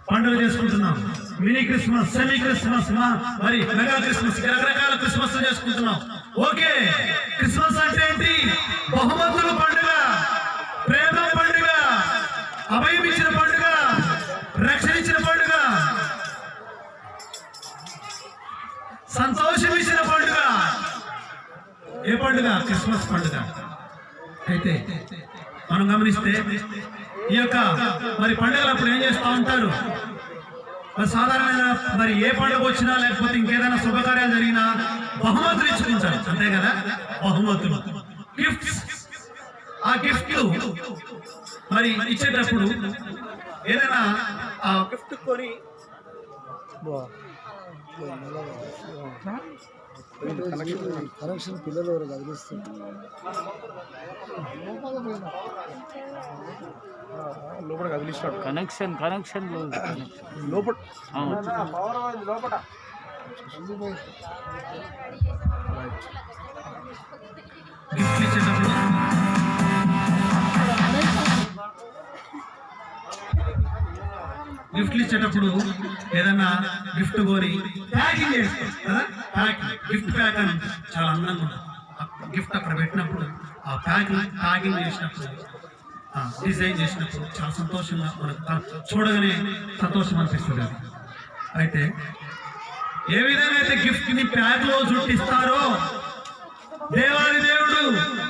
Speaker 3: పండుగ చేసుకుంటున్నాం. మినీ క్రిస్మస్, సెమీ క్రిస్మస్, మరి మెగా క్రిస్మస్, రకరకాల క్రిస్మస్ చేసుకుంటున్నాం. ఓకే, క్రిస్మస్ అంటే ఏంటి? బహుమతుల పండుగ, ప్రేమ పండుగ, అభయం ఇచ్చిన పండుగ, రక్షణ ఇచ్చిన పండుగ, సంతోషం ఇచ్చిన పండుగ. ఏ పండుగ? క్రిస్మస్ పండుగ. అయితే మనం గమనిస్తే ఈ యొక్క మరి పండుగలు అప్పుడు ఏం చేస్తూ ఉంటారు? మరి సాధారణమైన మరి ఏ పండుగ వచ్చినా లేకపోతే ఇంకేదైనా శుభకార్యాలు జరిగినా బహుమతులు ఇచ్చుకుంటారు, అంతే కదా? బహుమతులు, గిఫ్ట్స్. ఆ గిఫ్ట్లు మరి ఇచ్చేటప్పుడు ఏదైనా ఆ గిఫ్ట్ కొని
Speaker 5: కనెక్షన్ పిల్లలు ఎవరు కదిలిస్తారు లోపల కదిలిస్తాడు.
Speaker 4: కనెక్షన్
Speaker 5: లోపల
Speaker 3: గిఫ్ట్ ఇచ్చేటప్పుడు గిఫ్ట్లు ఇచ్చేటప్పుడు ఏదైనా గిఫ్ట్ కొని ప్యాకింగ్ చేస్తాం కదా, గిఫ్ట్ ప్యాక్ అని చాలా అందంగా ఉంటుంది. గిఫ్ట్ అక్కడ పెట్టినప్పుడు ఆ ప్యాకింగ్ చేసినప్పుడు డిజైన్ చేసినప్పుడు చాలా సంతోషంగా మనకు చూడగానే సంతోషం అనిపిస్తుంది. అయితే ఏ విధంగా అయితే గిఫ్ట్ ని ప్యాక్ లో చుట్టిస్తారో దేవాది దేవుడు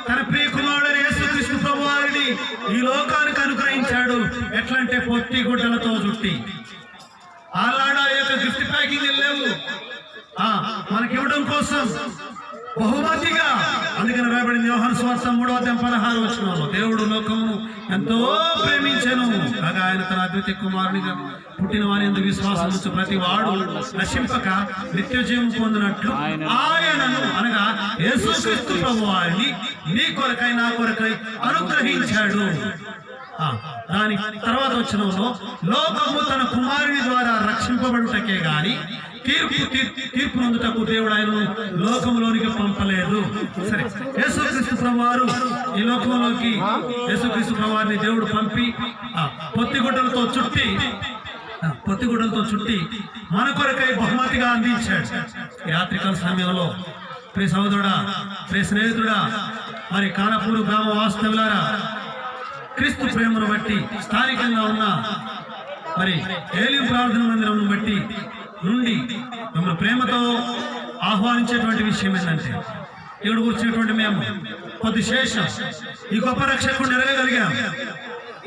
Speaker 3: తన ప్రియ కుమారుడు యేసుక్రీస్తు ప్రభువారిని ఈ లోకానికి అనుగ్రహించాడు. ఎట్లంటే పొట్టి గుడ్డలతో చుట్టి. ఆనాడు ఆ యొక్క గిఫ్ట్ ప్యాకింగ్ లేవు, మనకి ఇవ్వడం కోసం బహుమతిగా. అందుకని రాయబడింది యోహాను సువార్త 3:16 దేవుడు లోకమును ఎంతో ప్రేమించెను కాగా ఆయన తన అద్వితీయ కుమారునిగా పుట్టిన వారి యందు విశ్వాసం ఉంచు ప్రతి వాడు నశింపక నిత్య జీవం పొందినట్లు ఆయనను అనగా యేసుక్రీస్తు ప్రభువారిని నీ కొరకై నా కొరకై అనుగ్రహించాడు. దాని తర్వాత వచనంలో లోకము తన కుమారుని ద్వారా రక్షింపబడుటకే గాని తీర్పు పొందుటకు దేవుడు ఆయనను లోకంలోనికి పంపలేదు. సరే, యేసుక్రీస్తు ప్రభువారు ఈ లోకంలోకి యేసుక్రీస్తు ప్రభువారిని దేవుడు పంపి పొత్తిగుడ్డలతో చుట్టి మన కొరకై బహుమతిగా అందించాడు. రాత్రికాల సమయంలో ప్రియ సహోదరుడా, ప్రియ స్నేహితుడా, మరి కానపూరు గ్రామ వాస్తవులారా, క్రీస్తు ప్రేమను బట్టి స్థానికంగా ఉన్న మరి ఏలియం ప్రార్థన మందిరం బట్టి నుండి మిమ్మల్ని ప్రేమతో ఆహ్వానించేటువంటి విషయం ఏంటంటే, ఇక్కడ కూర్చున్నటువంటి మేము కొద్ది శేషం ఈ గొప్ప రక్షకుడిని ఎరగగలిగాం.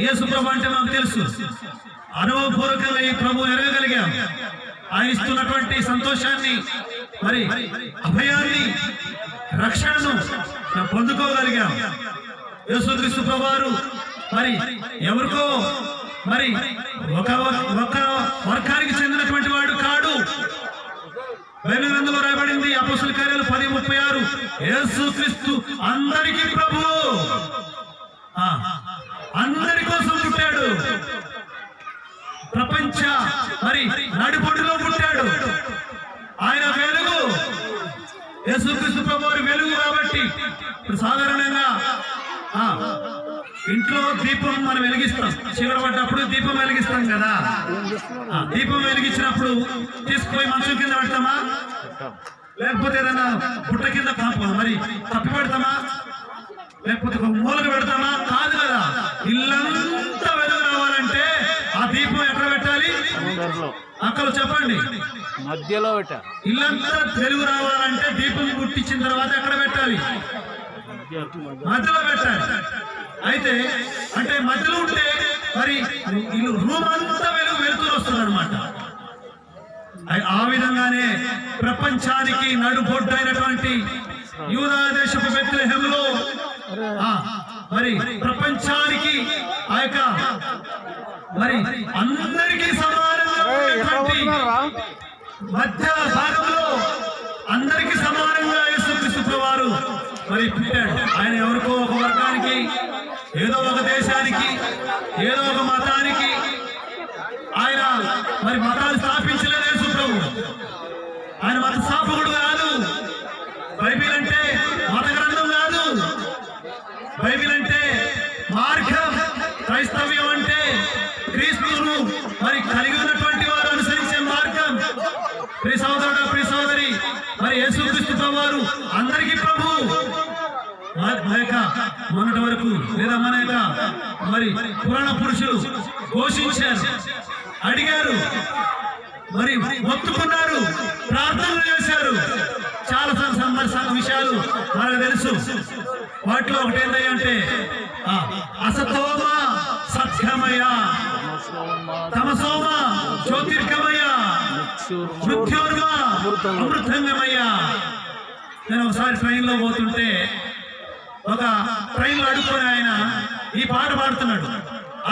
Speaker 3: యేసు ప్రభు అంటే మాకు తెలుసు, అనుభవపూర్వకంగా ఈ ప్రభు ఎరగగలిగాం. ఆయన ఇస్తున్నటువంటి సంతోషాన్ని, మరి అభయాన్ని, రక్షణను పొందుకోగలిగాం. యేసుక్రీస్తు ప్రభువారు మరి ఎవరికో మరి ఒక వర్గానికి చెందినటువంటి వాడు కాడు. బైబిల్ గ్రంథంలో రాయబడింది అపోస్తలుల కార్యాలు 10:36 యేసుక్రీస్తు అందరికీ ప్రభువు, అందరి కోసం పుట్టాడు. ప్రపంచ మరి నడిపొడిలో పుట్టాడు. ఆయన వెలుగు, యేసుక్రీస్తు ప్రభువారి వెలుగు. కాబట్టి ఇప్పుడు సాధారణంగా ఇంట్లో దీపం మనం వెలిగిస్తాం, చీకటి పడ్డప్పుడు దీపం వెలిగిస్తాం కదా. దీపం వెలిగించినప్పుడు తీసుకుపోయి మంచం కింద పెడతామా, లేకపోతే ఏదైనా పుట్ట కింద మరి తప్పి పెడతామా, లేకపోతే ఒక మూలకు పెడతామా? కాదు కదా. ఇల్లంతా వెలుగు రావాలంటే ఆ దీపం ఎక్కడ పెట్టాలి? అక్కడ చెప్పండి,
Speaker 4: మధ్యలో పెట్టాలి.
Speaker 3: ఇల్లంతా వెలుగు రావాలంటే దీపం పుట్టించిన తర్వాత ఎక్కడ పెట్టాలి? మధ్యలో పెట్టాలి. అయితే అంటే మధ్యలో ఉంటే మరి రూమ్ అంతా వెలుతురు వస్తుంది అనమాట. ఆ విధంగానే ప్రపంచానికి నడుబొడ్డైనటువంటి యూదా దేశపు బెత్లెహేములో మరి ప్రపంచానికి ఆ యొక్క మరి అందరికీ సమానంగా మధ్య భాగంలో అందరికీ సమానంగా యేసుక్రీస్తు ప్రభువారు మరి పుట్టాడు. ఆయన ఎవరికో ఒక వర్గానికి, ఏదో ఒక దేశానికి, ఏదో ఒక మతానికి ఆయన మరి మతాలు స్థాపించలేదు. యేసు ప్రభు ఆయన మత స్థాపకుడు కాదు. బైబిల్ అంటే మత గ్రంథం కాదు. బైబిల్ అంటే మార్గం. క్రైస్తవ్యం అంటే క్రీస్తును మరి కలిగి ఉన్నటువంటి వారు అనుసరించే మార్గం. ప్రియ సహోదరుడు, ప్రియ సహోదరి, మరి యేసుక్రీస్తు ప్రభువారు అందరికీ ప్రభు. మొన్నటి వరకు లేదా మన యొక్క మరి పురాణ పురుషులు ఘోషించారు, అడిగారు, మరి మొత్తుకున్నారు, ప్రార్థనలు చేశారు. చాలా విషయాలు మనకు తెలుసు. వాటిలో ఒకటి ఏంటంటే అసతోమ సత్యమయ, తమసోమ జ్యోతిర్గమయ మృత్యోర్గా అమృతంగమయ్యా. నేను ఒకసారి ట్రైన్లో పోతుంటే ఒక ట్రైన్లో అడుక్కొని ఆయన ఈ పాట పాడుతున్నాడు.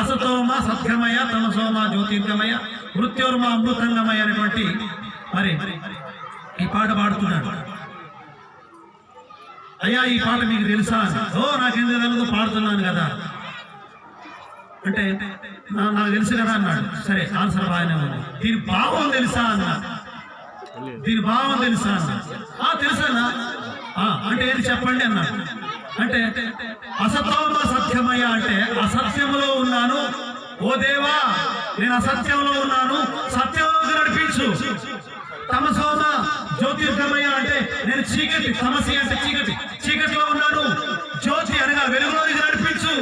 Speaker 3: అసతోమ సత్యమయ తమసోమ జ్యోతిర్గమయ మృత్యోర్మ అమృతంగమయ అనేటువంటి మరి ఈ పాట పాడుతున్నాడు. అయ్యా ఈ పాట మీకు తెలుసా? ఓ నాకెందుకు తెలుగు పాడుతున్నాను కదా అంటే నాకు తెలుసు కదా అన్నాడు. సరే ఆన్సర్ బాగానే ఉంది. దీని భావం తెలుసా అన్నా. దీని భావం తెలుసా అన్నా. తెలుసా అంటే ఏది చెప్పండి అన్నాడు. అంటే అసతోమ సత్యమయ అంటే అసత్యంలో ఉన్నాను ఓ దేవా, నేను అసత్యంలో ఉన్నాను, సత్యంలోకి నడిపించు. తమసోమ జ్యోతిర్గమయ అంటే నేను చీకటి, తమసి అంటే చీకటి, చీకటిలో ఉన్నాను, జ్యోతి అనగా వెలుగులోకి నడిపించు.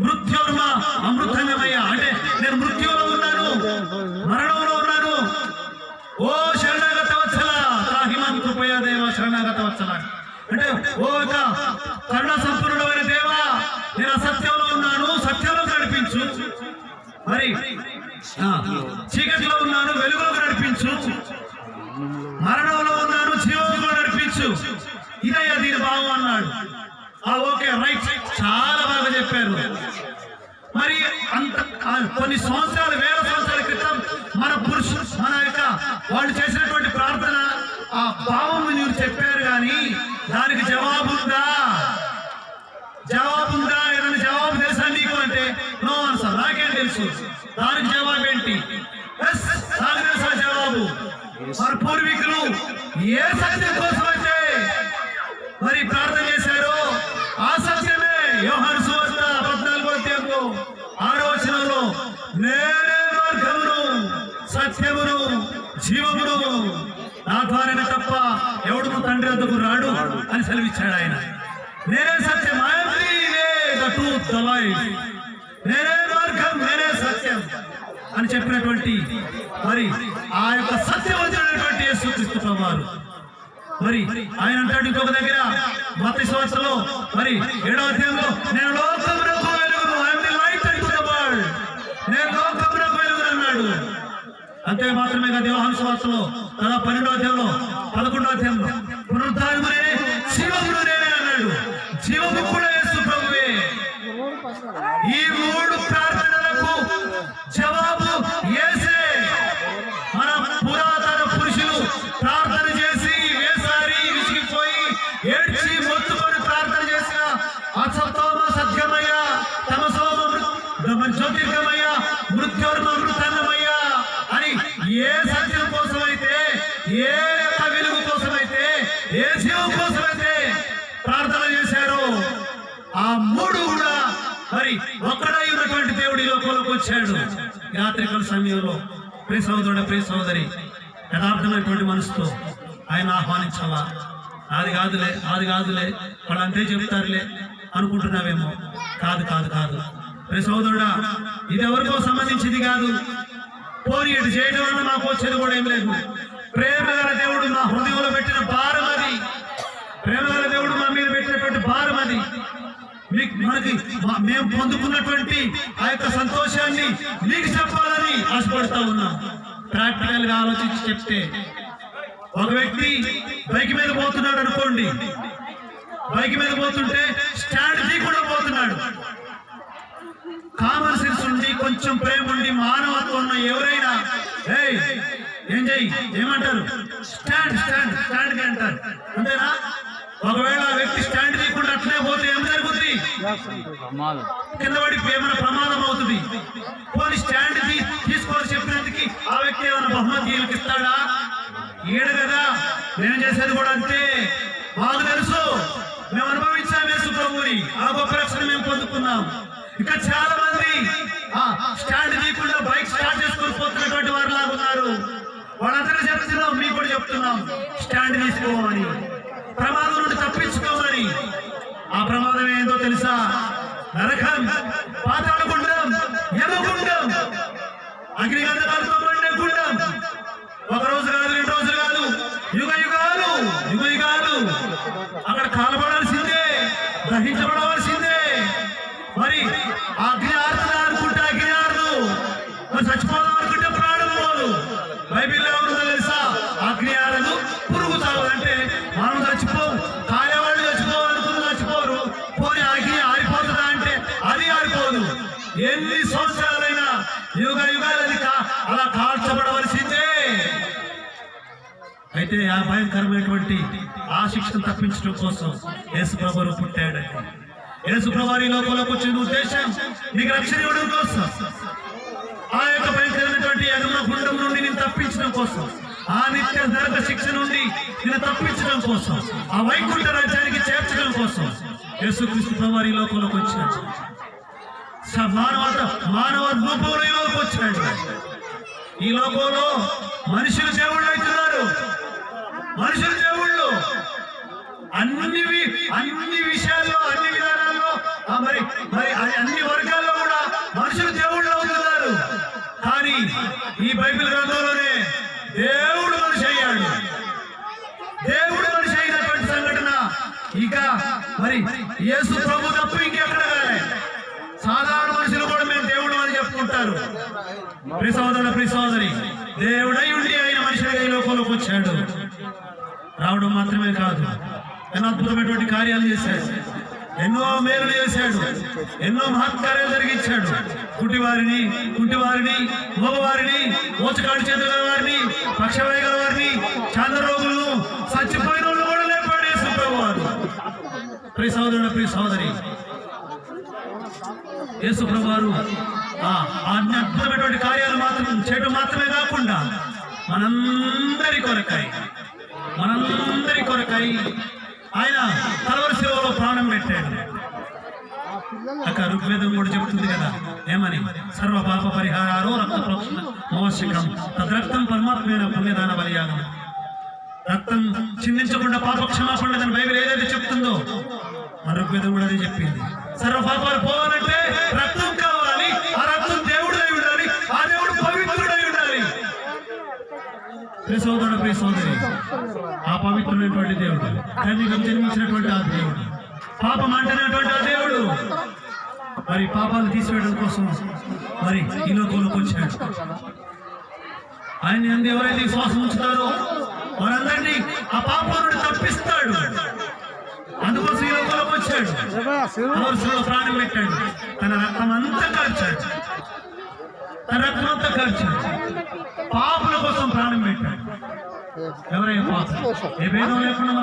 Speaker 3: మృత్యోర్మ అమృతంగమయ్య అంటే నేను మృత్యువులో ఉన్నాను, మరణంలో ఉన్నాను. ఓ శరణాగత వత్సల త్రాహిమాన్ కృపయా దేవ శరణాగత వత్సల అంటే ఓ యొక్క కరుణ సంపూర్ణమైన దేవా, నేను అసత్యంలో ఉన్నాను, సత్యంలో నడిపించు. మరి చీకటిలో ఉన్నాను, వెలుగులోకి నడిపించు. మరణంలో ఉన్నాను, జీవంలో నడిపించు. ఇదయ్యా దీని భావం అన్నాడు. ఓకే రైట్, చాలా బాగా చెప్పారు. మరి అంత కొన్ని సంవత్సరాలు, వేల సంవత్సరాల క్రితం మన యొక్క వాళ్ళు చేసినటువంటి ప్రార్థన ఆ భావం మీరు చెప్పారు, కానీ దానికి జవాబుందా? జవాబుందా? ఏదైనా జవాబు తెలుసా నీకు అంటే నో ఆన్సర్. నాకేం తెలుసు దానికి జవాబు ఏంటి? నాకు తెలుసా జవాబు. మన పూర్వీకులు ఏ సత్యం కోసం అయితే మరి ప్రార్థన చేశారో ఆ సత్యమే యోహాను సువార్త 14వ అధ్యాయంలో 6వ వచనంలో నేనే మార్గమును సత్యమును జీవమును, నా ద్వారానే తప్ప ఎవడును తండ్రి వద్దకు రాడు అని సెలవిచ్చాడు ఆయన. నేనే సత్యం, I am the way, the truth, the life. నేనే మార్గం, నేనే సత్యం అని చెప్పినటువంటి మరి ఆ యొక్క సత్యవంతుడైనటువంటి యేసుక్రీస్తు ప్రభువారు మరి ఆయన అంటాడు ఇంకొక దగ్గర మత్తయి సువార్తలో మరి 7వ అధ్యాయంలో నేను లోకమునకు వెలుగును, I am the light unto the world. నేను లోకమునకు వెలుగును అన్నాడు. అంతే మాత్రమే కాదు, యోహాను సువార్తలో 12వ అధ్యాయంలో 11వ అధ్యాయంలో పునరుద్ధానము నేనే, జీవమును నేనే అన్నాడు. జీవము కూడా యేసు ప్రభువే. ఈ 3 ప్రార్థనలకు జవాబు యేసే. మన పురాతన పురుషులు ప్రార్థన చేసి వేసారి విసిగిపోయి ఏడ్చి మొత్తుకొని ప్రార్థన చేసిన అసతోమ సత్యమయ తమసోమ జ్యోతిర్గమయ మృత్యోర్మ అమృతంగమయ అని ఏ సత్యం కోసమైతే, ఏ యొక్క వెలుగు కోసమైతే, ఏ జీవం కోసమైతే ప్రార్థన చేశారో ఆ 3 కూడా మరి ఒక్కడై ఉన్నటువంటి దేవుడు ఈ లోకంలోకి వచ్చాడు. రాత్రికాల సమయంలో ప్రియ సహోదరుడు, ప్రియ సహోదరి, యథార్థమైనటువంటి మనసుతో ఆయన ఆహ్వానించవా? అది కాదులే, అది కాదులే, వాళ్ళు అంతే చెప్తారులే అనుకుంటున్నావేమో. కాదు కాదు కాదు ప్రియ సహోదరుడా, ఇది ఎవరికో సంబంధించింది కాదు. పోనీ ఇటు చేయడం వల్ల మాకు వచ్చేది కూడా ఏం లేదు. ప్రేమ గల దేవుడు మా హృదయంలో పెట్టిన భారం అది. ప్రేమ గల దేవుడు మా మీద పెట్టినటువంటి భారం అది. మనకి మేము పొందుకున్నటువంటి ఆ యొక్క సంతోషాన్ని మీకు చెప్పాలని ఆశపడతా ఉన్నాం. ప్రాక్టికల్ గా ఆలోచించి చెప్తే, ఒక వ్యక్తి బైక్ మీద పోతున్నాడు అనుకోండి, బైక్ మీద పోతుంటే స్టాండ్ తీయకుండా పోతున్నాడు. కామన్ సెన్స్ ఉండి, కొంచెం ప్రేమ ఉండి, మానవత్వం ఉన్న ఎవరైనా ఏం చెయ్యి ఏమంటారు? స్టాండ్ స్టాండ్ స్టాండ్ అంటారు, అంతేనా? ఒకవేళ ఆ వ్యక్తి స్టాండ్ తీయకుండా అట్లే పోతే ఏం జరుగుతుంది? కింద పడి ఏమైనా ప్రమాదం అవుతుంది. పోనీ స్టాండ్ తీసుకోవాలి చెప్పినందుకు ఆ వ్యక్తి ఏమైనా బహుమతి ఇస్తాడా? ఈడు కదా. నేను చేసేది కూడా అంతే. మాకు తెలుసు, మేము అనుభవించాం యేసు ప్రభువుని. ఆ గొప్ప రక్షణ మేము పొందుకున్నాం. ఇంకా చాలా మంది స్టాండ్ తీయకుండా బైక్ స్టార్ట్ చేసుకొని పోతున్నటువంటి వారు లాగా ఉన్నారు. వాళ్ళందరూ చెప్తున్నాం, మీకు కూడా చెప్తున్నాం, స్టాండ్ తీసుకోమని, ప్రమాదం నుండి తప్పించుకోమని. ఆ ప్రమాదం ఏందో తెలుసా? నరకం, పాతాళగుండం, యమగుండం, అగ్నిగంధకాలతో మండే గుండం. ఒక రోజు కాదు, 2 రోజులు కాదు, యుగ యుగాలు యుగ యుగాలు అక్కడ కాలబడాల్సిందే, దహించబడవలసిందే. మరి అగ్ని ఆరుతుంది అనుకుంటే అగ్ని ఆరదు, మరి చచ్చిపోదాం అనుకుంటే ప్రాణం పోదు. బైబిల్లో ఎన్ని సంవత్సరాలైనా యుగ యుగాలని అలా కాల్చబడవలసిందే. అయితే ఆ భయంకరమైనటువంటి ఆ శిక్షను తప్పించడం కోసం యేసు ప్రభువు పుట్టాడండి. యేసు ప్రభువు ఈ లోకంలోకి వచ్చిన ఉద్దేశం నీకు రక్షణ ఇవ్వడం కోసం, ఆ యొక్క భయంకరమైనటువంటి అగ్నిగుండం నుండి నేను తప్పించడం కోసం, ఆ నిత్య నరక శిక్ష నుండి నేను తప్పించడం కోసం, ఆ వైకుంఠ రాజ్యానికి చేర్చడం కోసం యేసుక్రీస్తు ప్రభువు ఈ లోకంలోకి వచ్చాడు. మానవ రూపంలో ఈ లోకి వచ్చాడు. ఈ లోకంలో మనుషులు దేవుళ్ళు అవుతున్నారు. మనుషులు దేవుళ్ళు అన్ని విషయాల్లో, అన్ని విధానాల్లో, మరి అన్ని వర్గాల్లో కూడా మనుషులు దేవుళ్ళు అవుతున్నారు. కానీ ఈ బైబిల్ గ్రంథంలోనే దేవుడు మనిషి అయ్యాడు. దేవుడు మనిషి అయినటువంటి సంఘటన ఇక మరి యేసు ప్రభు తప్ప ఇంకెక్కడ కాలే. సాధారణ మనుషులు కూడా మేము దేవుడు అని చెప్పుకుంటారు. ప్రియ సోదరుడు, ప్రియ సోదరి, దేవుడై ఉండి ఆయన మనిషిగా ఈ లోకంలోకి వచ్చాడు. రావడం మాత్రమే కాదు, ఎన్నో అద్భుతమైనటువంటి కార్యాలు చేశాడు, ఎన్నో మేలు చేశాడు, ఎన్నో మహత్కార్యాలు జరిగించాడు. కుంటివారిని మగవారిని, మోచకాడి చేతుల వారిని, పక్షవాయుగల వారిని, చంద్రరోగులను, చచ్చిపోయిన వాళ్ళు కూడా లేపాడు యేసు ప్రభువారు. ప్రియ సోదరుడు, ప్రియ సోదరి, యేసు ప్రభువారు అద్భుతమైనటువంటి కార్యాలు మాత్రం చేయడం మాత్రమే కాకుండా మనందరి కొరకై ఆయన కల్వరి శిలువలో ప్రాణం పెట్టాడు. అక్కడ ఋగ్వేదం కూడా చెబుతుంది కదా, ఏమని? సర్వ పాప పరిహారారో రక్త ప్రోక్షణ మోషకం తద్రక్తం పరమాత్మైన పుణ్యదాన బలియాగం. రక్తం చిందించకుండా పాప క్షమాపణ లేదని బైబిల్ ఏదైతే చెప్తుందో మన ఋగ్వేదం కూడా అదే చెప్పింది. సర్వ పాపాలు పోవాలంటే రక్తం కావాలి. ఆ రక్తం దేవుడై ఉండాలి, ఆ దేవుడు పవిత్రుడై ఉండాలి. ప్రియ సోదరుడు, ప్రియ సోదరి, ఆ పవిత్రుడైనటువంటి దేవుడు, కన్యకం జన్మించినటువంటి ఆ దేవుడు, పాపం అంటేటువంటి ఆ దేవుడు మరి పాపాలు తీసివేయడం కోసం మరి ఈ లోకంలోకి వచ్చాడు. ఆయన అందు ఎవరైతే విశ్వాసం ఉంచుతారో వారందరినీ ఆ పాపం నుండి తప్పిస్తాడు. అందుకోసం ఈ లోకంలోకి వచ్చాడు. కల్వరిలో ప్రాణం పెట్టాడు. తన రక్తం అంతా కార్చాడు. పాపుల కోసం ప్రాణం పెట్టాడు. ఎవరైనా పాపం, ఏ భేదం లేకుండా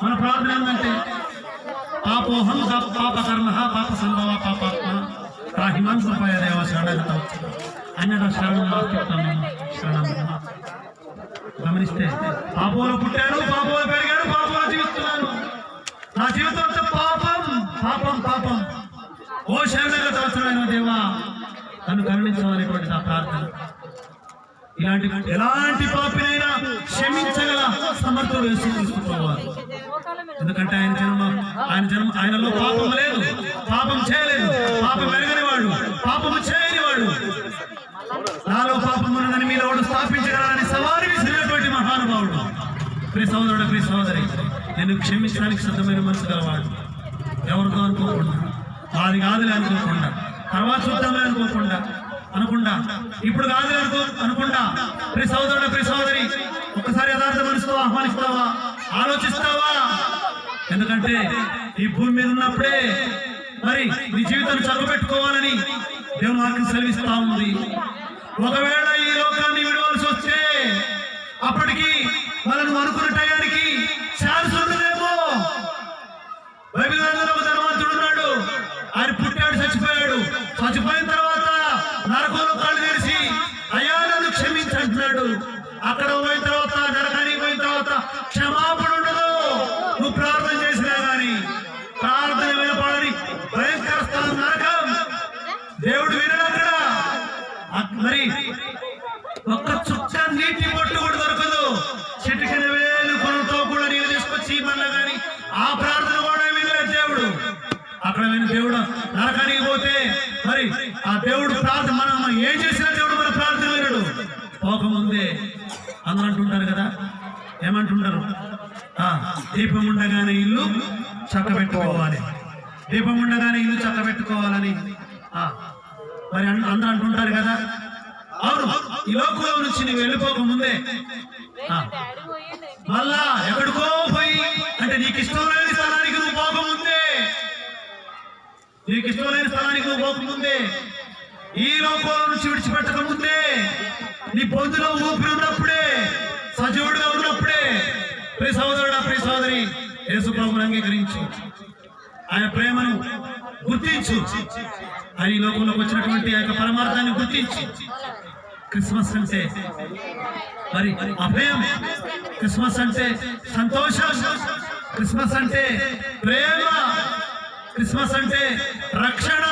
Speaker 3: మన ప్రార్థన ఏంటంటే పాపోహం పాప కర్మ పాప సంభవ పాపాత్మ రాహిమాన్ కృపయ దేవ శరణగత అన్యత శరణం శరణం. గమనిస్తే పాపంలో పుట్టాను, పాపంలో పెరిగాను, పాపంలో జీవిస్తున్నాను. నా జీవితం అంతా పాపం. ఓ శరణగత అవసరమైన దేవా నన్ను కరుణించమనేటువంటి నా ప్రార్థన. ఎలాంటి పాపినైనా క్షమించగల సమర్థుడు యేసుక్రీస్తువారు. ఎందుకంటే ఆయనలో పాపం లేదు, పాపం చేయలేదు, పాపం ఎరగని వాడు, పాపము చేయని వాడు. నాలో పాపం ఉన్నదని మీలో వాడు స్థాపించగలని సవారి విసిరినటువంటి మహానుభావుడు. ప్రియ సోదరుడు, ప్రియ సోదరి, నేను క్షమించడానికి సిద్ధమైన మనసు గలవాడు. ఎవరితో అనుకోకుండా, అది కాదులే అనుకోకుండా, తర్వాత చూద్దామే అనుకుండా ఇప్పుడు కాదులే అనుకుండా ప్రియ సోదరుడు, ప్రియ సోదరి, ఒక్కసారి యథార్థ మనసుతో ఆహ్వానిస్తావా, ఆలోచిస్తావా? ఎందుకంటే ఈ భూమి మీద ఉన్నప్పుడే మరి నీ జీవితాన్ని చక్కబెట్టుకోవాలని దేవుని వాక్యం సెలవిస్తా ఉంది. ఒకవేళ ఈ లోకాన్ని విడవలసి వస్తే అప్పటికి మనం అనుకున్న టయానికి ఛాన్స్ ఉండదేమో. బైబిల్ గ్రంథంలో ఒక ధనవంతుడు ఉన్నాడు. ఆయన పుట్టాడు, చచ్చిపోయిన తర్వాత నరకంలో కళ్ళు తెరిచి అయ్యా నన్ను క్షమించంటున్నాడు. అక్కడ పోయిన తర్వాత, నరకానికి పోయిన తర్వాత క్షమాపణ ఉండదు. నువ్వు ప్రార్థన చేసినా కానీ ప్రార్థన వినపడని భయంకర స్థలం నరకం. దేవుడు వినడు అక్కడ. మరి ఒక్క చుక్క నీటి పొట్టు కూడా దొరకదు. చిటికిన వేలు కొనతో కూడా నీళ్ళు తీసుకొచ్చి మళ్ళా కానీ ఆ ప్రార్థన కూడా వినలేదు దేవుడు. అక్కడ విని దేవుడు నరకానికి పోతే మరి ఆ దేవుడు ప్రార్థన మనం ఏం చేసినా దేవుడు మన ప్రార్థన వినడు. పోకముందే అందరూ అంటుంటారు కదా, ఏమంటుంటారు? దీపం ఉండగానే ఇల్లు చక్కబెట్టుకోవాలి, దీపం ఉండగానే ఇల్లు చక్కబెట్టుకోవాలని మరి అందరూ అంటుంటారు కదా. అవును, ఈ లోకంలో నుంచి నువ్వు వెళ్ళిపోకముందే మళ్ళా ఎక్కడికో పోయి, అంటే నీకు ఇష్టం లేని స్థలానికి నువ్వు పోకముందే నీకు ఇష్టమైన స్థలానికి నువ్వు పోకముందే, ఈ లోకంలో నుంచి విడిచిపెట్టక ముందే, నీ పొందులో ఊపిరి ఉన్నప్పుడే, సజీవుడిగా ఉన్నప్పుడే ప్రియ సహోదరుడా, ప్రియ సహోదరి, యేసు ప్రభువును అంగీకరించు, ఆయన ప్రేమను గుర్తించు, ఆయన ఈ లోకంలోకి వచ్చినటువంటి ఆ యొక్క పరమార్థాన్ని గుర్తించు. క్రిస్మస్ అంటే మరి అభయం, క్రిస్మస్ అంటే సంతోషం, క్రిస్మస్ అంటే ప్రేమ, క్రిస్మస్ అంటే రక్షణ,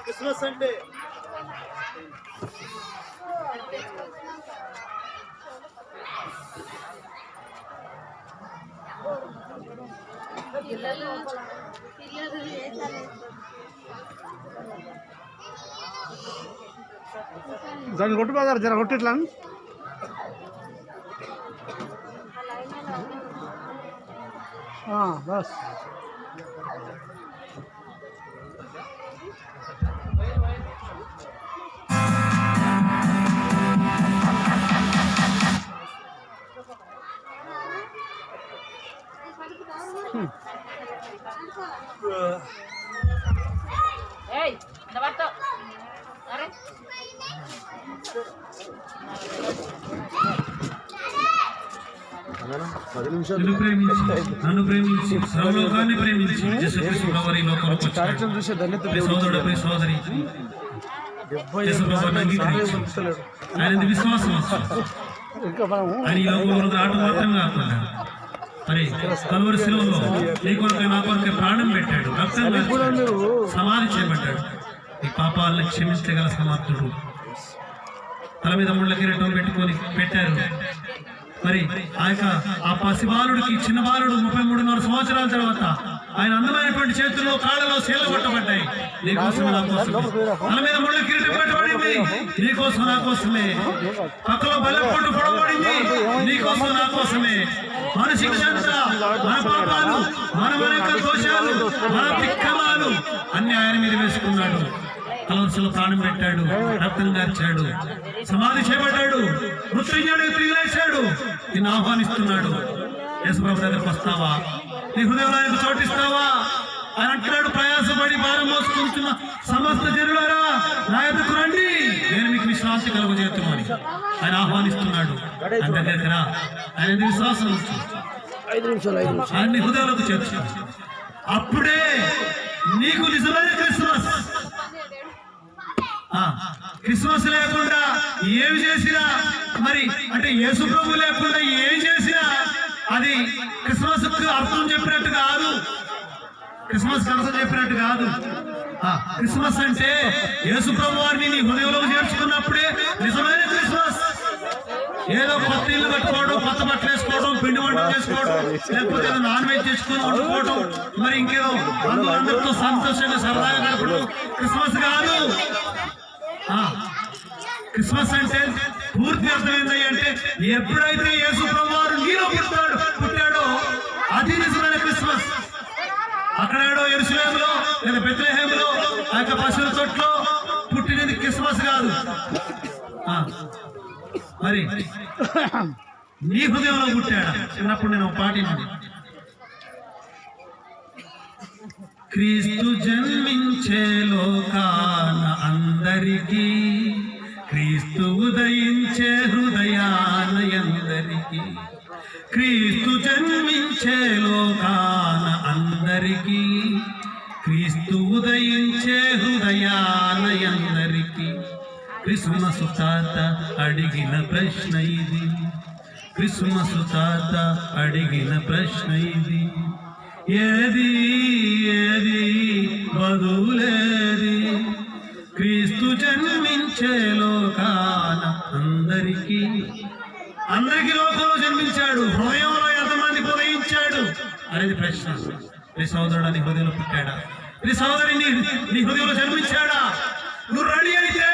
Speaker 3: క్రిస్మస్ అంటే
Speaker 5: దాన్ని కొట్టు బాగారు జర కొట్టు ఇట్లా bus
Speaker 6: Hey, dapat to. Are?
Speaker 3: నిన్ను ప్రేమించి, నన్ను ప్రేమించి, సర్వలోకాన్ని ప్రేమించి యేసుక్రీస్తు ప్రభువు ఈ లోకంలోకి వచ్చాడు.
Speaker 5: కార్యక్రమం చూసే ధన్యత
Speaker 3: ప్రియ సోదరుడు, ప్రియ సోదరి, యేసు ప్రభువుని అంగీకరించు, ఆయన విశ్వాసం వచ్చు.
Speaker 5: ఇంకా మనము
Speaker 3: ఆయన ఈ లోకంలో ఆట మాత్రం కాకుండా మరి కలువరి శిలువలో నీ కొరకై నా కొరకై ప్రాణం పెట్టాడు, రక్తం కార్చాడు, సమాధి చేయబడ్డాడు. ఈ పాపాలను క్షమించగల సమర్థుడు. తల మీద ముళ్ళ కిరీటం పెట్టుకొని పెట్టారు. మరి ఆ పసిబాలుడికి, చిన్న బాలుడు 33.5 సంవత్సరాల తర్వాత ఆయన అందమైనటువంటి చేతుల్లో, కాళ్ళలో సేలు కొట్టబడ్డాయి. నీకోసం, నా కోసమే. తల మీద ముళ్ళ కిరీటం పెట్టబడింది, నీకోసం, నా కోసమే. పక్కలో బల్లెపొట్టు పొడబడింది, నీకోసం, నా కోసమే. మన శిక్ష అంతా, మన పాపాలు, మన యొక్క దోషాలు, మన తిక్కమాలు అన్ని ఆయన మీద వేసుకున్నాడు. కలవరిలో ప్రాణం పెట్టాడు, రక్తం గార్చాడు, సమాధి చేయబడ్డాడు, మృత్యుంజయుడికి తిరిగి లేచాడు. నిన్ను ఆహ్వానిస్తున్నాడు. యేసు ప్రభు దగ్గరకు వస్తావా? నీ హృదయంలో ఆయనకు చోటిస్తావా? ఆయన అంటున్నాడు, ప్రయాసపడి భారం మోసుకుంటున్న సమస్త జనులారా నా యొద్దకు రండి, నేను మీకు విశ్రాంతి కలుగజేస్తున్నాను అని ఆయన ఆహ్వానిస్తున్నాడు. ఆయన దగ్గరికి రా, ఆయన విశ్వాసం ఉంచు,
Speaker 5: 5 నిమిషాలు
Speaker 3: ఆయన నీ హృదయంలోకి చేర్చు. అప్పుడే నీకు నిజమైన క్రిస్మస్. క్రిస్మస్ లేకుండా ఏమి చేసినా, మరి అంటే యేసు ప్రభు లేకుండా ఏమి చేసినా అది క్రిస్మస్ అర్థం చెప్పినట్టు కాదు, క్రిస్మస్ అర్థం చెప్పినట్టు కాదు. క్రిస్మస్ అంటే యేసు ప్రభు వారిని నీ హృదయంలోకి చేర్చుకున్నప్పుడే నిజమైన క్రిస్మస్. ఏదో కొత్త ఇల్లు కట్టుకోవడం, కొత్త బట్టలు వేసుకోవడం, పిండి వంటలు చేసుకోవడం, లేకపోతే నాన్ వెజ్ చేసుకుని వండుకోవడం, మరి ఇంకేదో అందరితో సంతోషంగా సరదాగా గడపడం క్రిస్మస్ కాదు. క్రిస్మస్ అంటే పూర్తి అర్థం ఏంటి అంటే, ఎప్పుడైతే యేసు ప్రభువారు నీలో పుట్టాడో అది నిజమైన క్రిస్మస్. అక్కడేడో యెరూషలేములో లేదా బెత్లెహేములో ఆ యొక్క పశువుల తొట్లో పుట్టినది క్రిస్మస్ కాదు. మరి నీ హృదయంలో పుట్టాడా? చిన్నప్పుడు నేను పాటింది, క్రీస్తు జన్మించే లోకాన అందరికీ, క్రీస్తు ఉదయించే హృదయాన ఎందరికీ, క్రీస్తు జన్మించే లోకాన అందరికీ, క్రీస్తు ఉదయించే హృదయాన ఎందరికీ. క్రిస్మస్ తాత అడిగిన ప్రశ్న ఇది, క్రిస్మస్ తాత అడిగిన ప్రశ్న ఇది, ఏది ఏది బదులేది, క్రీస్తు జన్మించే లోకాన అందరికీ. అందరికీ లోకంలో జన్మించాడు, హృదయంలో ఎంతమంది ఉదయించాడు అనేది ప్రశ్న. నీ సోదరుడు నీ హృదయంలో పుట్టాడా? నీ సోదరి నీ హృదయంలో జన్మించాడా? నువ్వు రెడీ అయితే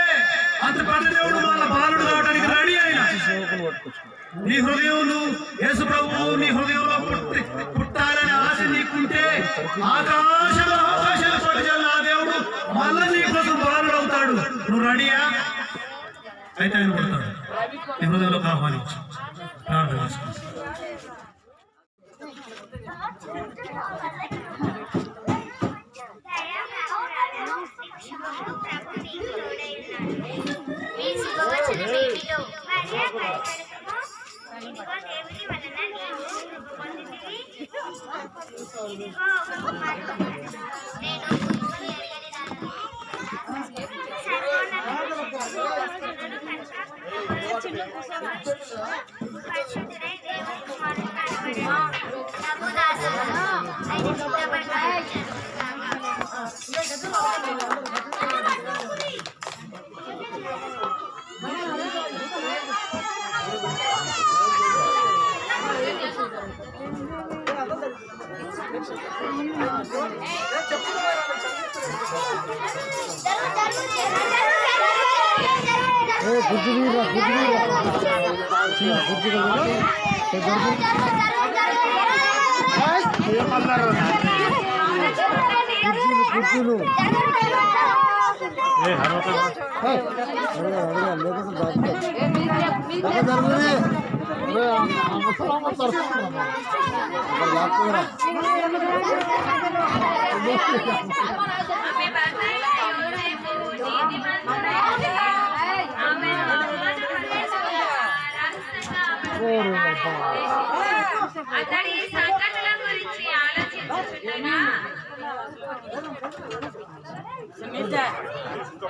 Speaker 3: అంత పెద్ద దేవుడు వాళ్ళ బాలుడు కావడానికి రెడీ అయినా నీ హృదయంలో యేసు ప్రభువు నీ హృదయంలో పుట్టాలని ఆశ నీకుంటే ఆకాశాలు పట్టుకెళ్ళి ఆ దేవుడు మళ్ళీ నీ కోసం బాలుడు అవుతాడు. నువ్వు రెడీయా? అయితే ఆయన పుడతాడు. నీ హృదయంలోకి ఆహ్వానించు, ప్రార్థన చేసుకుంటాను.
Speaker 6: అతడి సంఘటనల గురించి ఆలోచించుచుండగా సునీత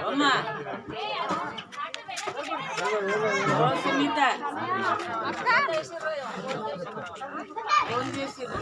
Speaker 6: అమ్మా సునీత ఫోన్ చేసిరు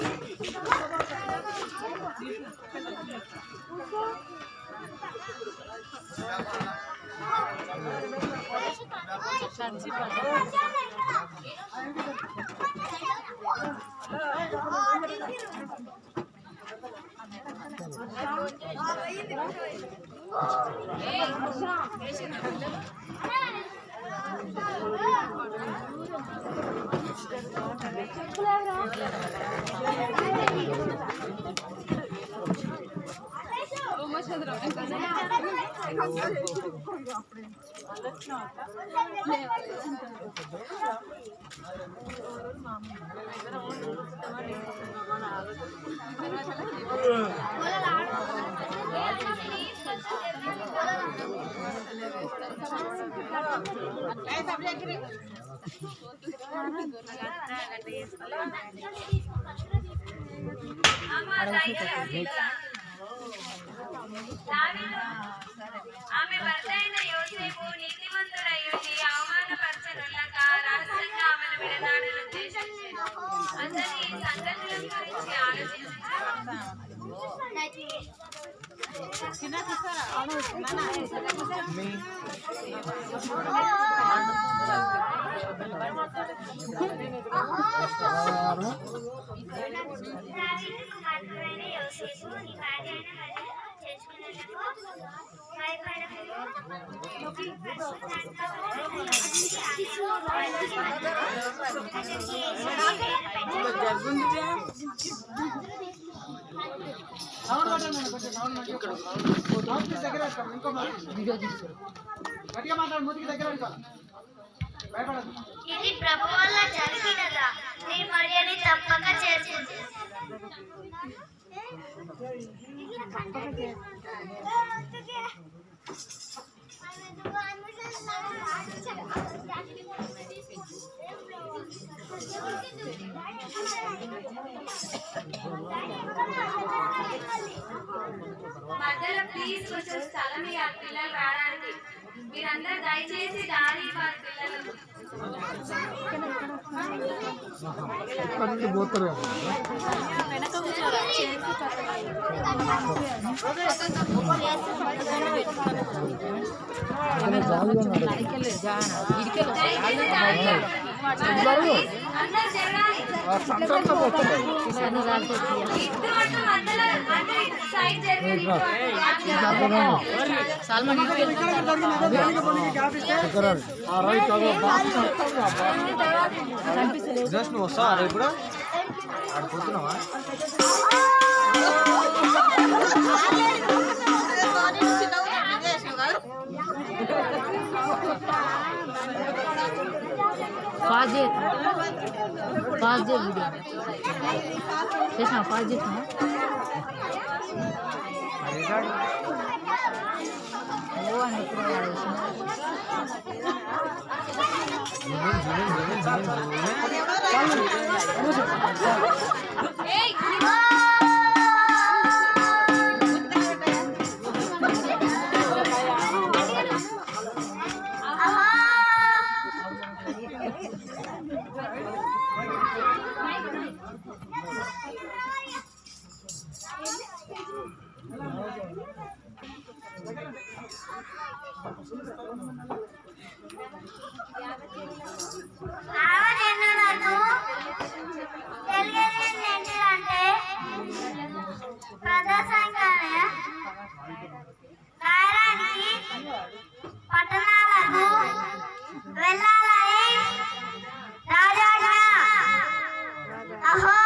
Speaker 6: ఆమె భర్త అయిన యోసేపు నీతిమంతుడయ్యుండి అవమానపరచనులక రహస్యంగా ఆమెను విడనాడను ఉద్దేశించాను. అతని ఈ సంగతుల గురించి ఆలోచించాను.
Speaker 7: ఇది ప్రభు వల్ల జరిగినదా నీ మరియని తప్పక చేర్చుదు.
Speaker 6: మధ్యలో ప్లీజ్ కొంచెం స్థలం ఇవ్వ పిల్లలు రావడానికి. మీరందరూ దయచేసి దారి ఇవ్వాలి పిల్లలు.
Speaker 5: నువ్వు వస్తావా ఇప్పుడు ఆడిపోతున్నావా?
Speaker 8: పాజ్ వీడియో చేసిన పాజ్ చేసిన ఓ అని ఇప్పుడు
Speaker 7: అంటే ప్రదర్శనకాలయ నగరానికి పట్టణాలకు వెళ్ళాలని రాజాజ్ఞ. అహో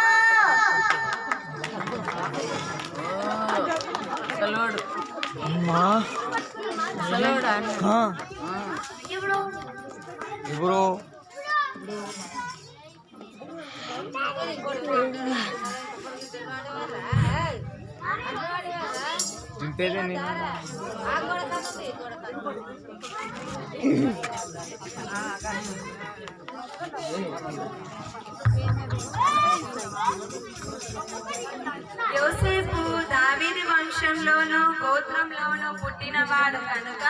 Speaker 5: అమ్మా
Speaker 7: ఇప్పుడు
Speaker 5: ఇప్పుడు తింటేదే నేను
Speaker 6: యోసేపు దావీదు వంశంలోను గోత్రంలోను పుట్టినవాడు కనుక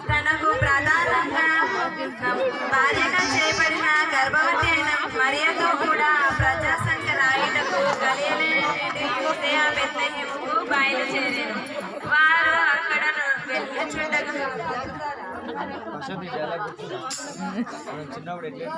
Speaker 6: తనకు ప్రధానంగా భార్యగా చేయబడిన గర్భవతి అయిన మరియతో కూడా ప్రజాసంఖ్య రాయుటకు గలిలయనుండి యూదయ బెత్లెహేముకు బయలుదేరారు. వారు అక్కడ వెళ్ళుచుండగా
Speaker 5: చిన్నప్పుడు ఎట్లా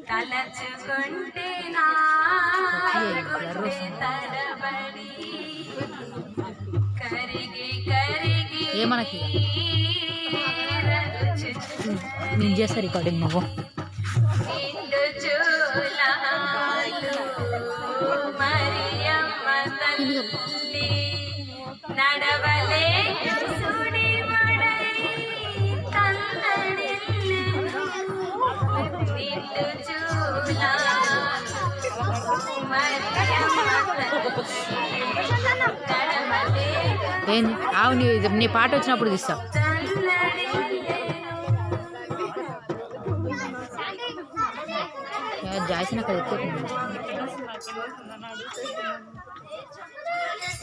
Speaker 6: తలచుకుంటే నా గుండె తడబడి కరిగి కరిగి
Speaker 8: ఏమనకి నేను చేస్తా రికార్డింగ్ నువ్వు
Speaker 6: నిండు చూలాలు మరియమ్మ తల్లి నడవలే సుడివడై తల్లడిల్లెను. నిండు చూలాలు మరియమ్మ తల్లి నడవలే
Speaker 8: ఏంది ఆవు నీ పాట వచ్చినప్పుడు తీస్తావు. జాయిసిన అక్కడ ఎక్కువ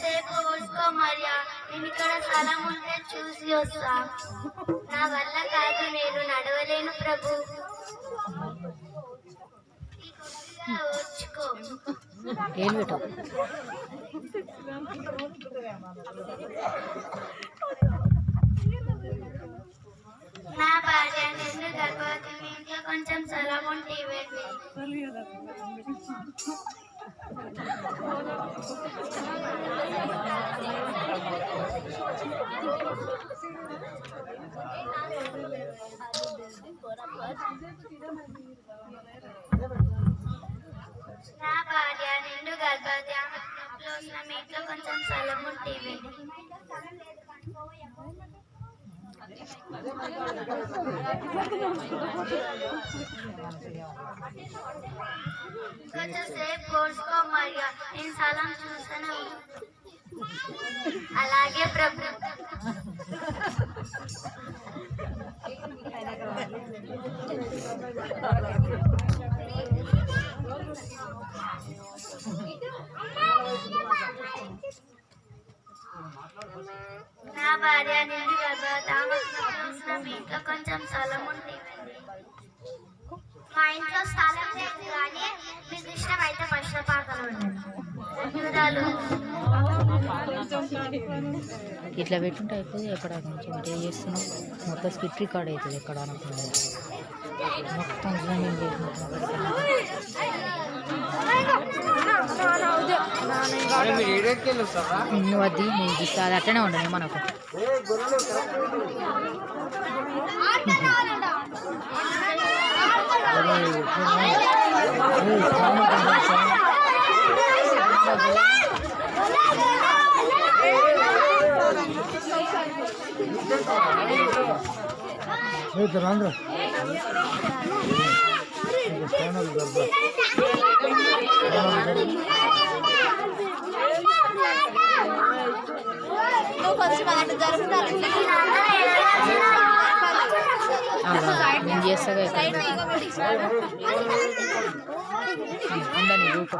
Speaker 7: సేపు ఊరుకో మరియా, నేను ఇక్కడ స్థలం ఉంటే చూసి వస్తా. నా వల్ల కాదు, నేను నడవలేను ప్రభు. ఓర్చుకో.
Speaker 8: ఏం పెట్టవు
Speaker 7: నా భార్య నిన్ను గర్భవతి, మీ ఇంట్లో కొంచెం స్థలం ఉంటే ఇవ్వండి. నా భార్య నిండు గర్భవతి, ఆమె కడుపులో ఉన్న మీ ఇంట్లో కొంచెం స్థలం ఉంటే ఇవ్వండి. కొంచెం సేపు కోర్సుకో మరియా, నేను స్థలం చూసాను. అలాగే ప్రభు. నా భార్య నిండు గర్భవతి, ఆమె చూసిన మీ ఇంట్లో కొంచెం స్థలం ఉంటే ఇవ్వండి. మా ఇంట్లో స్థలం లేదు, కానీ మీకు ఇష్టమైతే పశ్చిమపాకలు ధన్యవాదాలు.
Speaker 8: ఇట్లా పెట్టుంటే అయిపోతుంది. ఎక్కడ కొంచెం ఏ చేస్తున్నావు మొత్తం స్కిట్ రికార్డ్ అవుతుంది. ఎక్కడ అనుకున్నాను మొత్తం జూమింగ్
Speaker 5: మీరు ఏడెక్కి వెళ్ళొస్తారా?
Speaker 8: నువ్వు అది నేను తీస్తా, అది అట్లనే ఉండదు మనకు. నేను చేస్తాగా ఉండని రూప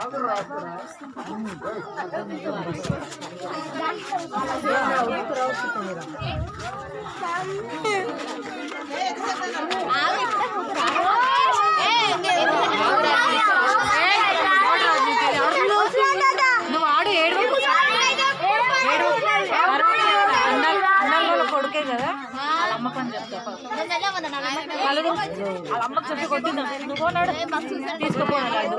Speaker 8: నువ్వు అదే కదా వాళ్ళ అమ్మ పని చెప్తా నలుగురు వాళ్ళ అమ్మకి చెప్పి కొట్టిందా నువ్వు పోనాడు తీసుకుపోనాడు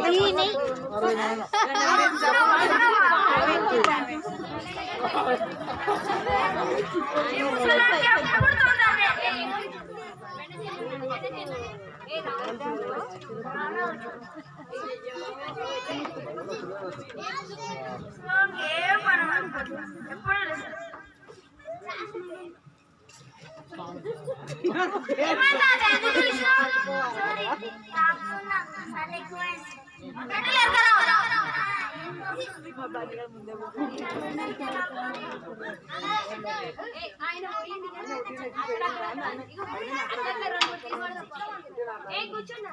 Speaker 6: కూర్చున్నా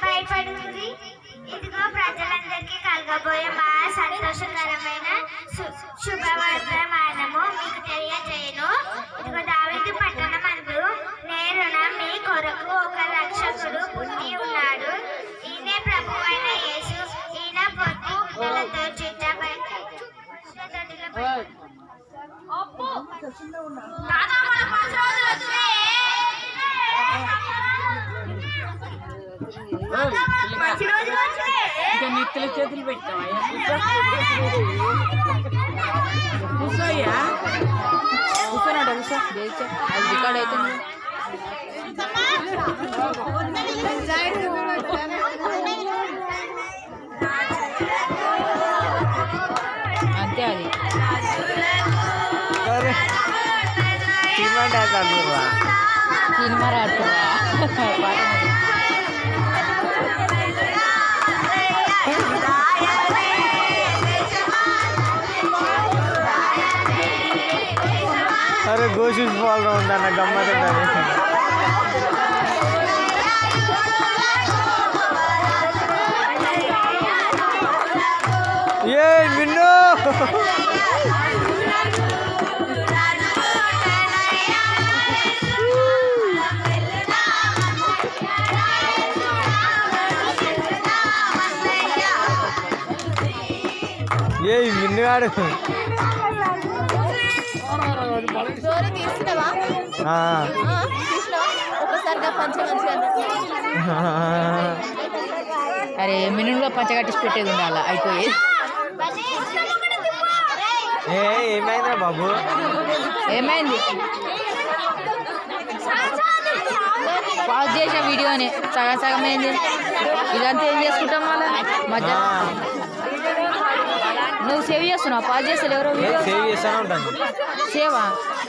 Speaker 7: భయపడింది. ఇదిగో ప్రజలందరికీ కలగబోయే మా సంతోషకరమైన శుభవర్తమానము మీకు తెలియజేయను. ఇదిగో దావీదు పట్టణమందు నేరున మీ కొరకు ఒక రక్షకుడు పుట్టి ఉన్నాడు. ఈయనే ప్రభువైన యేసు. ఈయన పొద్దు నెలతో చుట్టబడి
Speaker 8: నెత్తుల చేతులు పెట్టావా కూర్చోయ్యా కూర్చోనాడు కూర్చో జయించా అది రికార్డ్ అవుతుంది అంతే అది సినిమా ఆడుతున్నా
Speaker 5: अरे कोशिश बोल रहा हूँ ना गम्मत ये मिन्नू ये मिन्नू आड़ అరే మినులో పంచ కట్టించి పెట్టేది ఉండాల అయిపోయేది ఏమైందా బాబు ఏమైంది పాజ్ చేసే వీడియోని సగం సగం అయింది ఇదంతా ఏం చేసుకుంటాం వాళ్ళ మధ్య నువ్వు సేవ్ చేస్తున్నావు పాజ్ చేస్తావు ఎవరో సేవ్ చేస్తానే ఉంటాను సేవా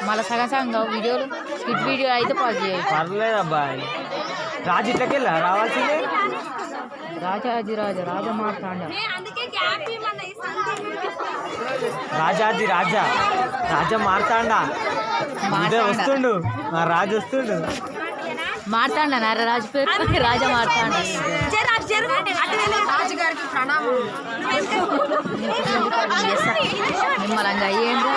Speaker 5: మళ్ళీ సగం సగం వీడియోలు స్కిట్ వీడియో అయితే పాజ్ చేయాలి పర్లేదు అబ్బాయి రాజు ఇట్లకి వెళ్ళా రావాల్సిందే రాజాది రాజా మాట్లాడ రాజాది రాజా మాట్లాడా వస్తుండు రాజు వస్తుండు మాట్లాడా రాజు పేరు రాజా మాట్లాడా రాజుగారికి ప్రణామం మిమ్మల్ని అయ్యేంద్రా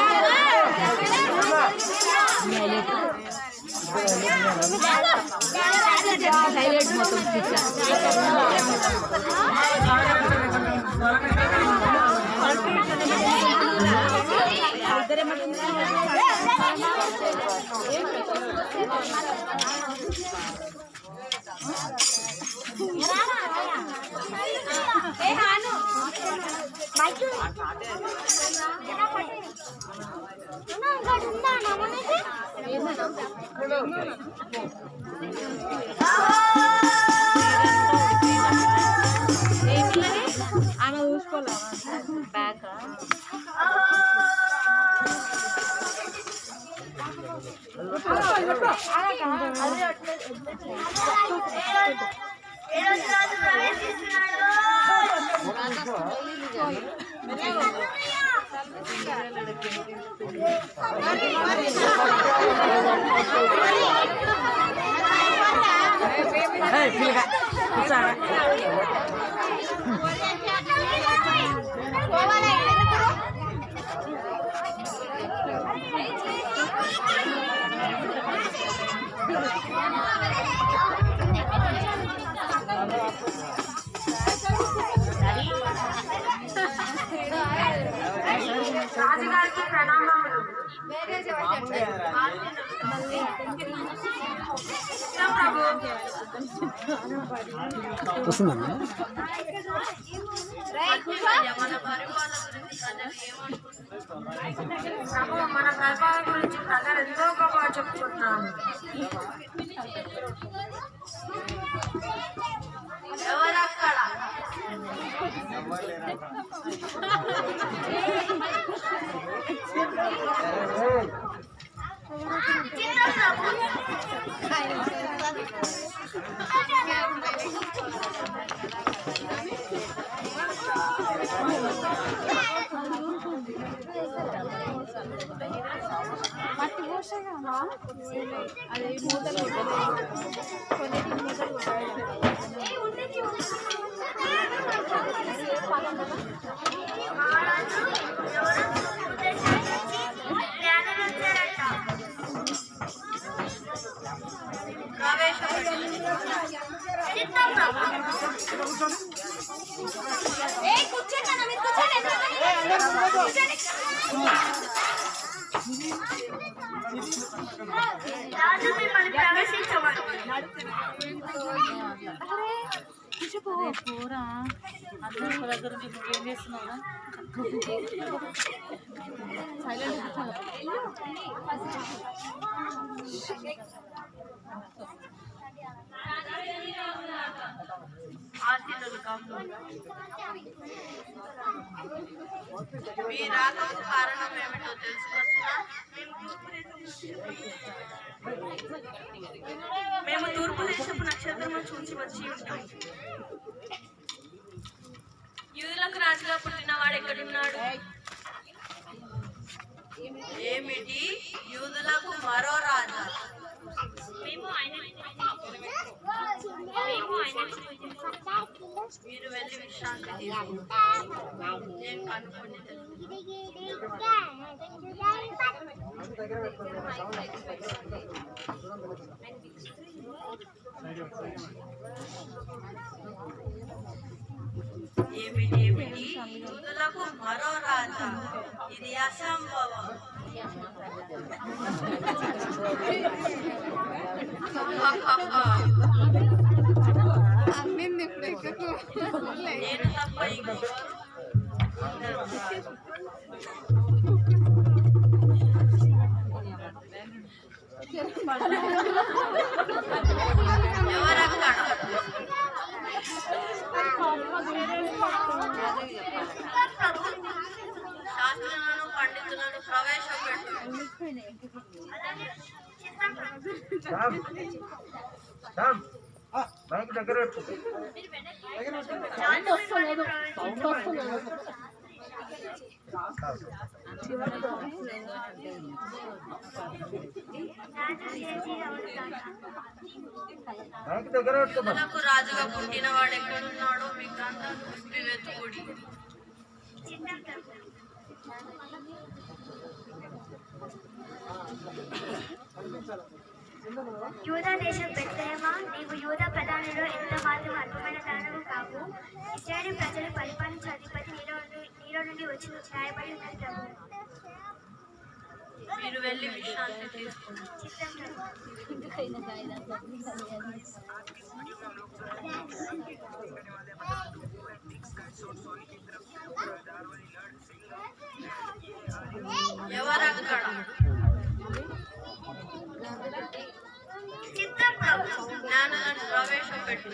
Speaker 5: హైలైట్ మొత్తం పిక్చర్ ఆమె చూసుకోలేవా బ్యాగ్
Speaker 6: రాజుగారికి ప్రణామములు. ప్రభు మన పరిపాలన గురించి ప్రజలు ఎంతో గొప్ప చెప్పుకుంటున్నాము. ఎవరక్కడ
Speaker 7: మట్టి పోసాగా అదే మూతలు కొన్నిటి మూతలు
Speaker 6: రాజు మిమ్మల్ని ప్రవేశించమని.
Speaker 8: పోరా అందరూ దగ్గర ఏం చేస్తున్నావు?
Speaker 6: మీ రాకకు కారణం ఏమిటో తెలుసుకోవచ్చునా? మేము తూర్పు దేశపు నక్షత్రము చూసి వచ్చి ఉంటాం. యూదులకు రాజుగా పుట్టినవాడు ఎక్కడున్నాడు? ఏమిటి యూదులకు మరో రాజా? మీరు వెళ్ళి విశ్రాంతి తీసుకోండి. నేను కనుక్కొని ఏమిటి యూదులకు మరో రాజా? ఇది అసంభవం. నేను తప్ప ఇంకెవరు? ఎవరక్కడ? శాస్త్రులను పండితులను ప్రవేశపెట్టు.
Speaker 4: దగ్గర
Speaker 6: యూదులకు రాజుగా పుట్టిన వాడు ఎక్కడున్నాడో మీ గ్రంథాలు విప్పి వెతుకుడి.
Speaker 7: యూదా దేశం బెత్లెహేమా, నీవు యూదా ప్రధానిలో ఎంత మాత్రం అల్పమైన దానము కావు. ఇశ్రాయేలు ప్రజలు పరిపాలించే అధిపతి నీలో నుండి వచ్చి న్యాయపడి ఉన్నది ప్రభు.
Speaker 6: మీరు వెళ్ళి విశ్రాంతి తీసుకోండి. ఎవరక్కడ? జ్ఞానాన్ని ప్రవేశపెట్టు.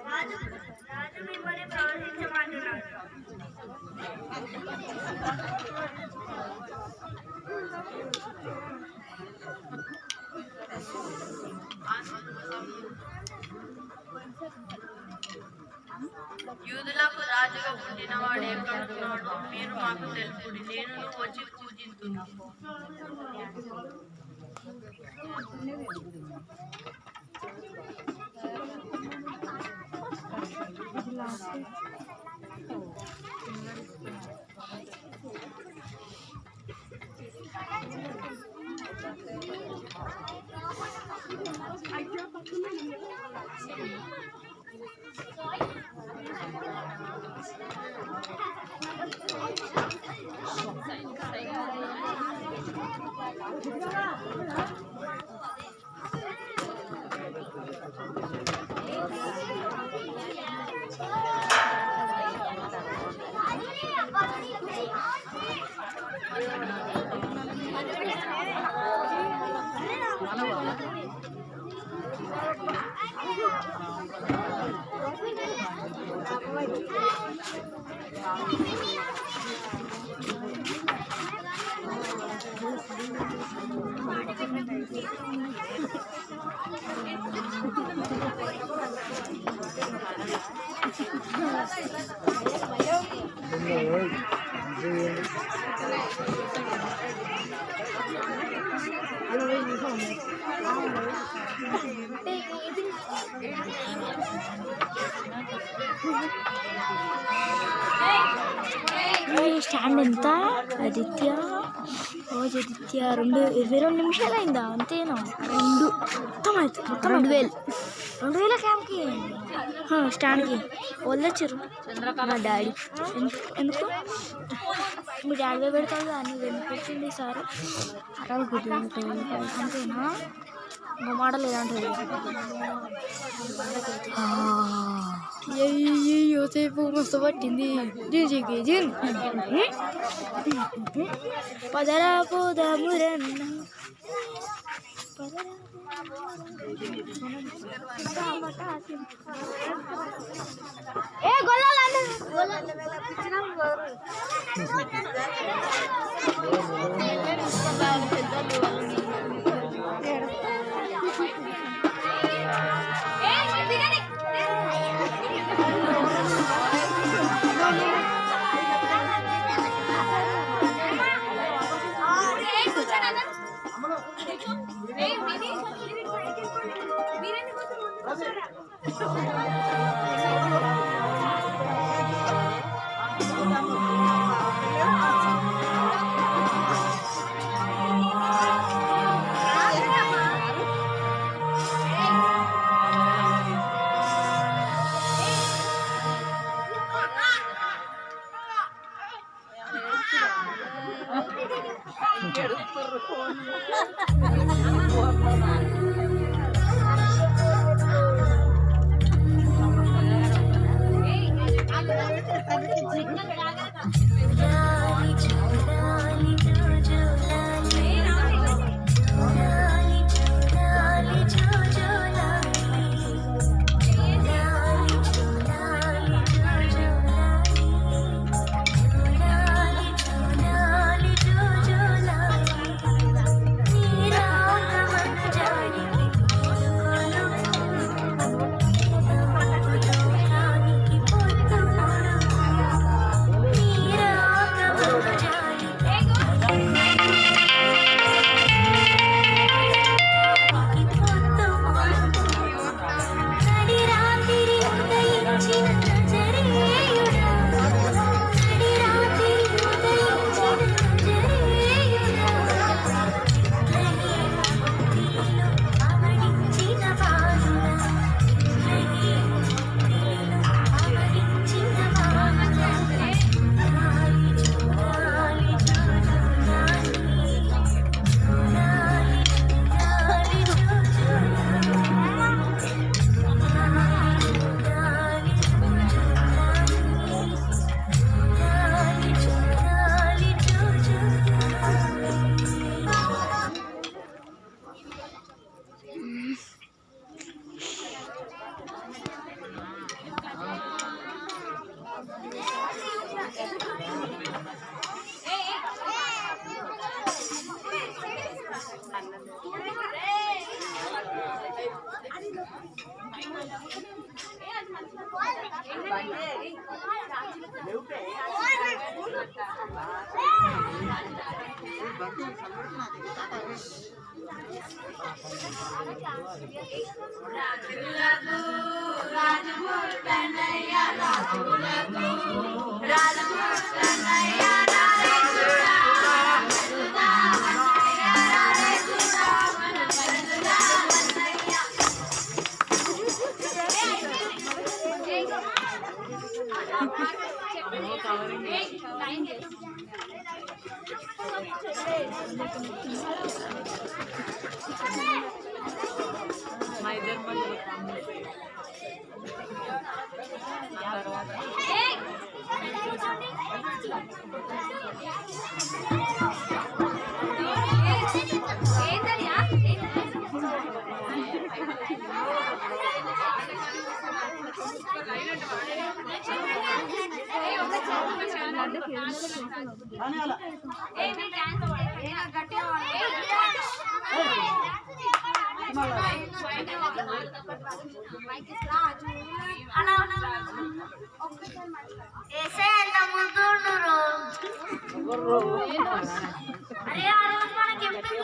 Speaker 7: రాజు మిమ్మల్ని ప్రవేశించమంటున్నాడు.
Speaker 9: యూదులకు రాజుగా పుట్టినవాడు ఎక్కడున్నాడో మీరు మాకు తెలుపుడి, నేను వచ్చి పూజించున్నాను.
Speaker 7: స్టాండ్ ఎంత ఆదిత్య? రోజు ఆదిత్య 22 నిమిషాలు అయిందా? అంతేనా? మొత్తం అయితే మొత్తం 2000 క్యాంప్కి స్టాండ్కి వాళ్ళు వచ్చారు. మా డాడీ ఎందుకు మీ డాడీ పెడతాడు అని పెట్టింది సార్. అరవై అంతేనా? ఇంకో మాట లేదంటే యోసేపు మస్తు పట్టింది. పదరా పోదామురన్న ఏసే ఎంత ముందుండురు. అరే ఆ రోజు మనకి ఎప్పుడు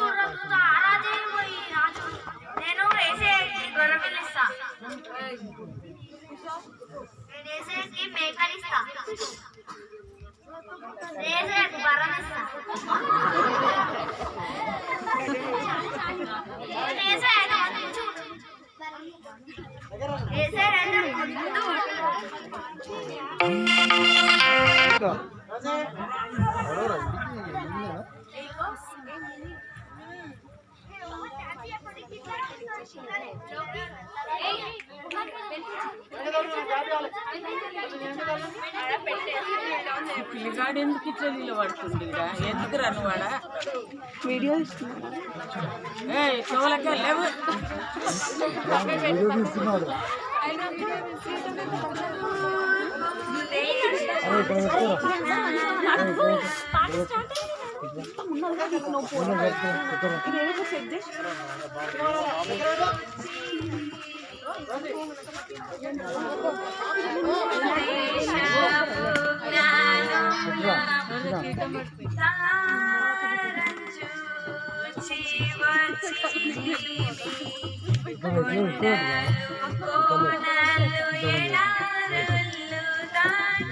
Speaker 7: ఆరాధన పోయి రాజు నేను ఏసే గొర్రె పిల్లిస్తా, నేను ఏసేకి మేకలిస్తా, ఏసే బర్రనిస్తా, నేను ఏసే ఏసే ముందు
Speaker 9: పిల్లిగాడు ఎందుకు ఇట్లా నిలబడుతుంది? ఎందుకు రన్నువాడ
Speaker 4: వీడియో ఇస్తున్నా.
Speaker 9: చెవులకే లేవు.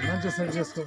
Speaker 10: మంచి సెట్ చేసుకో.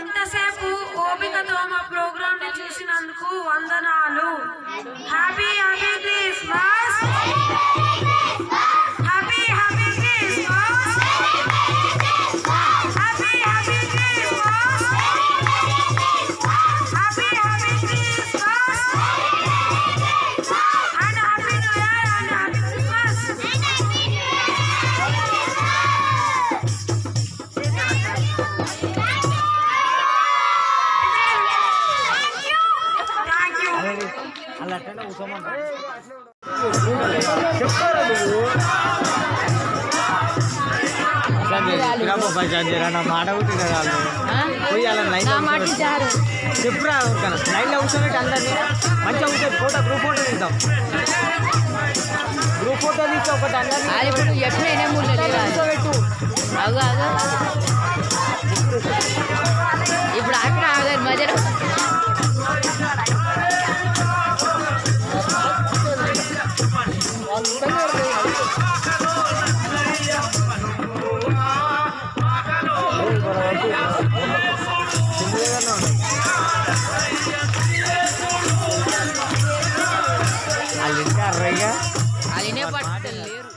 Speaker 9: ఇంతసేపు ఓపికతో మా ప్రోగ్రామ్ ని చూసినందుకు వందనాలు. Happy happy Christmas. Happy happy Christmas. Happy happy Christmas. Happy happy Christmas and happy new year and happy Christmas.
Speaker 2: అలా అట్లా కూర్చోమంటారు. మాట చెప్పురా లైన్లో కూర్చోబెట్టి అందరినీ మంచిగా కూర్చొని గ్రూప్ ఫోటో తీద్దాం. గ్రూప్ ఫోటో తీస్తే ఒకటి అందరినీ
Speaker 8: ఇప్పుడు ఎప్పుడైనా
Speaker 2: కూర్చోబెట్టు.
Speaker 8: ఇప్పుడు ఆపిన ఆగదు మధ్యలో
Speaker 2: అందరినీ ఉన్నాయి. వాళ్ళు ఇంకా అర్రయ్యా
Speaker 5: అలినే పట్టుకోలేరు.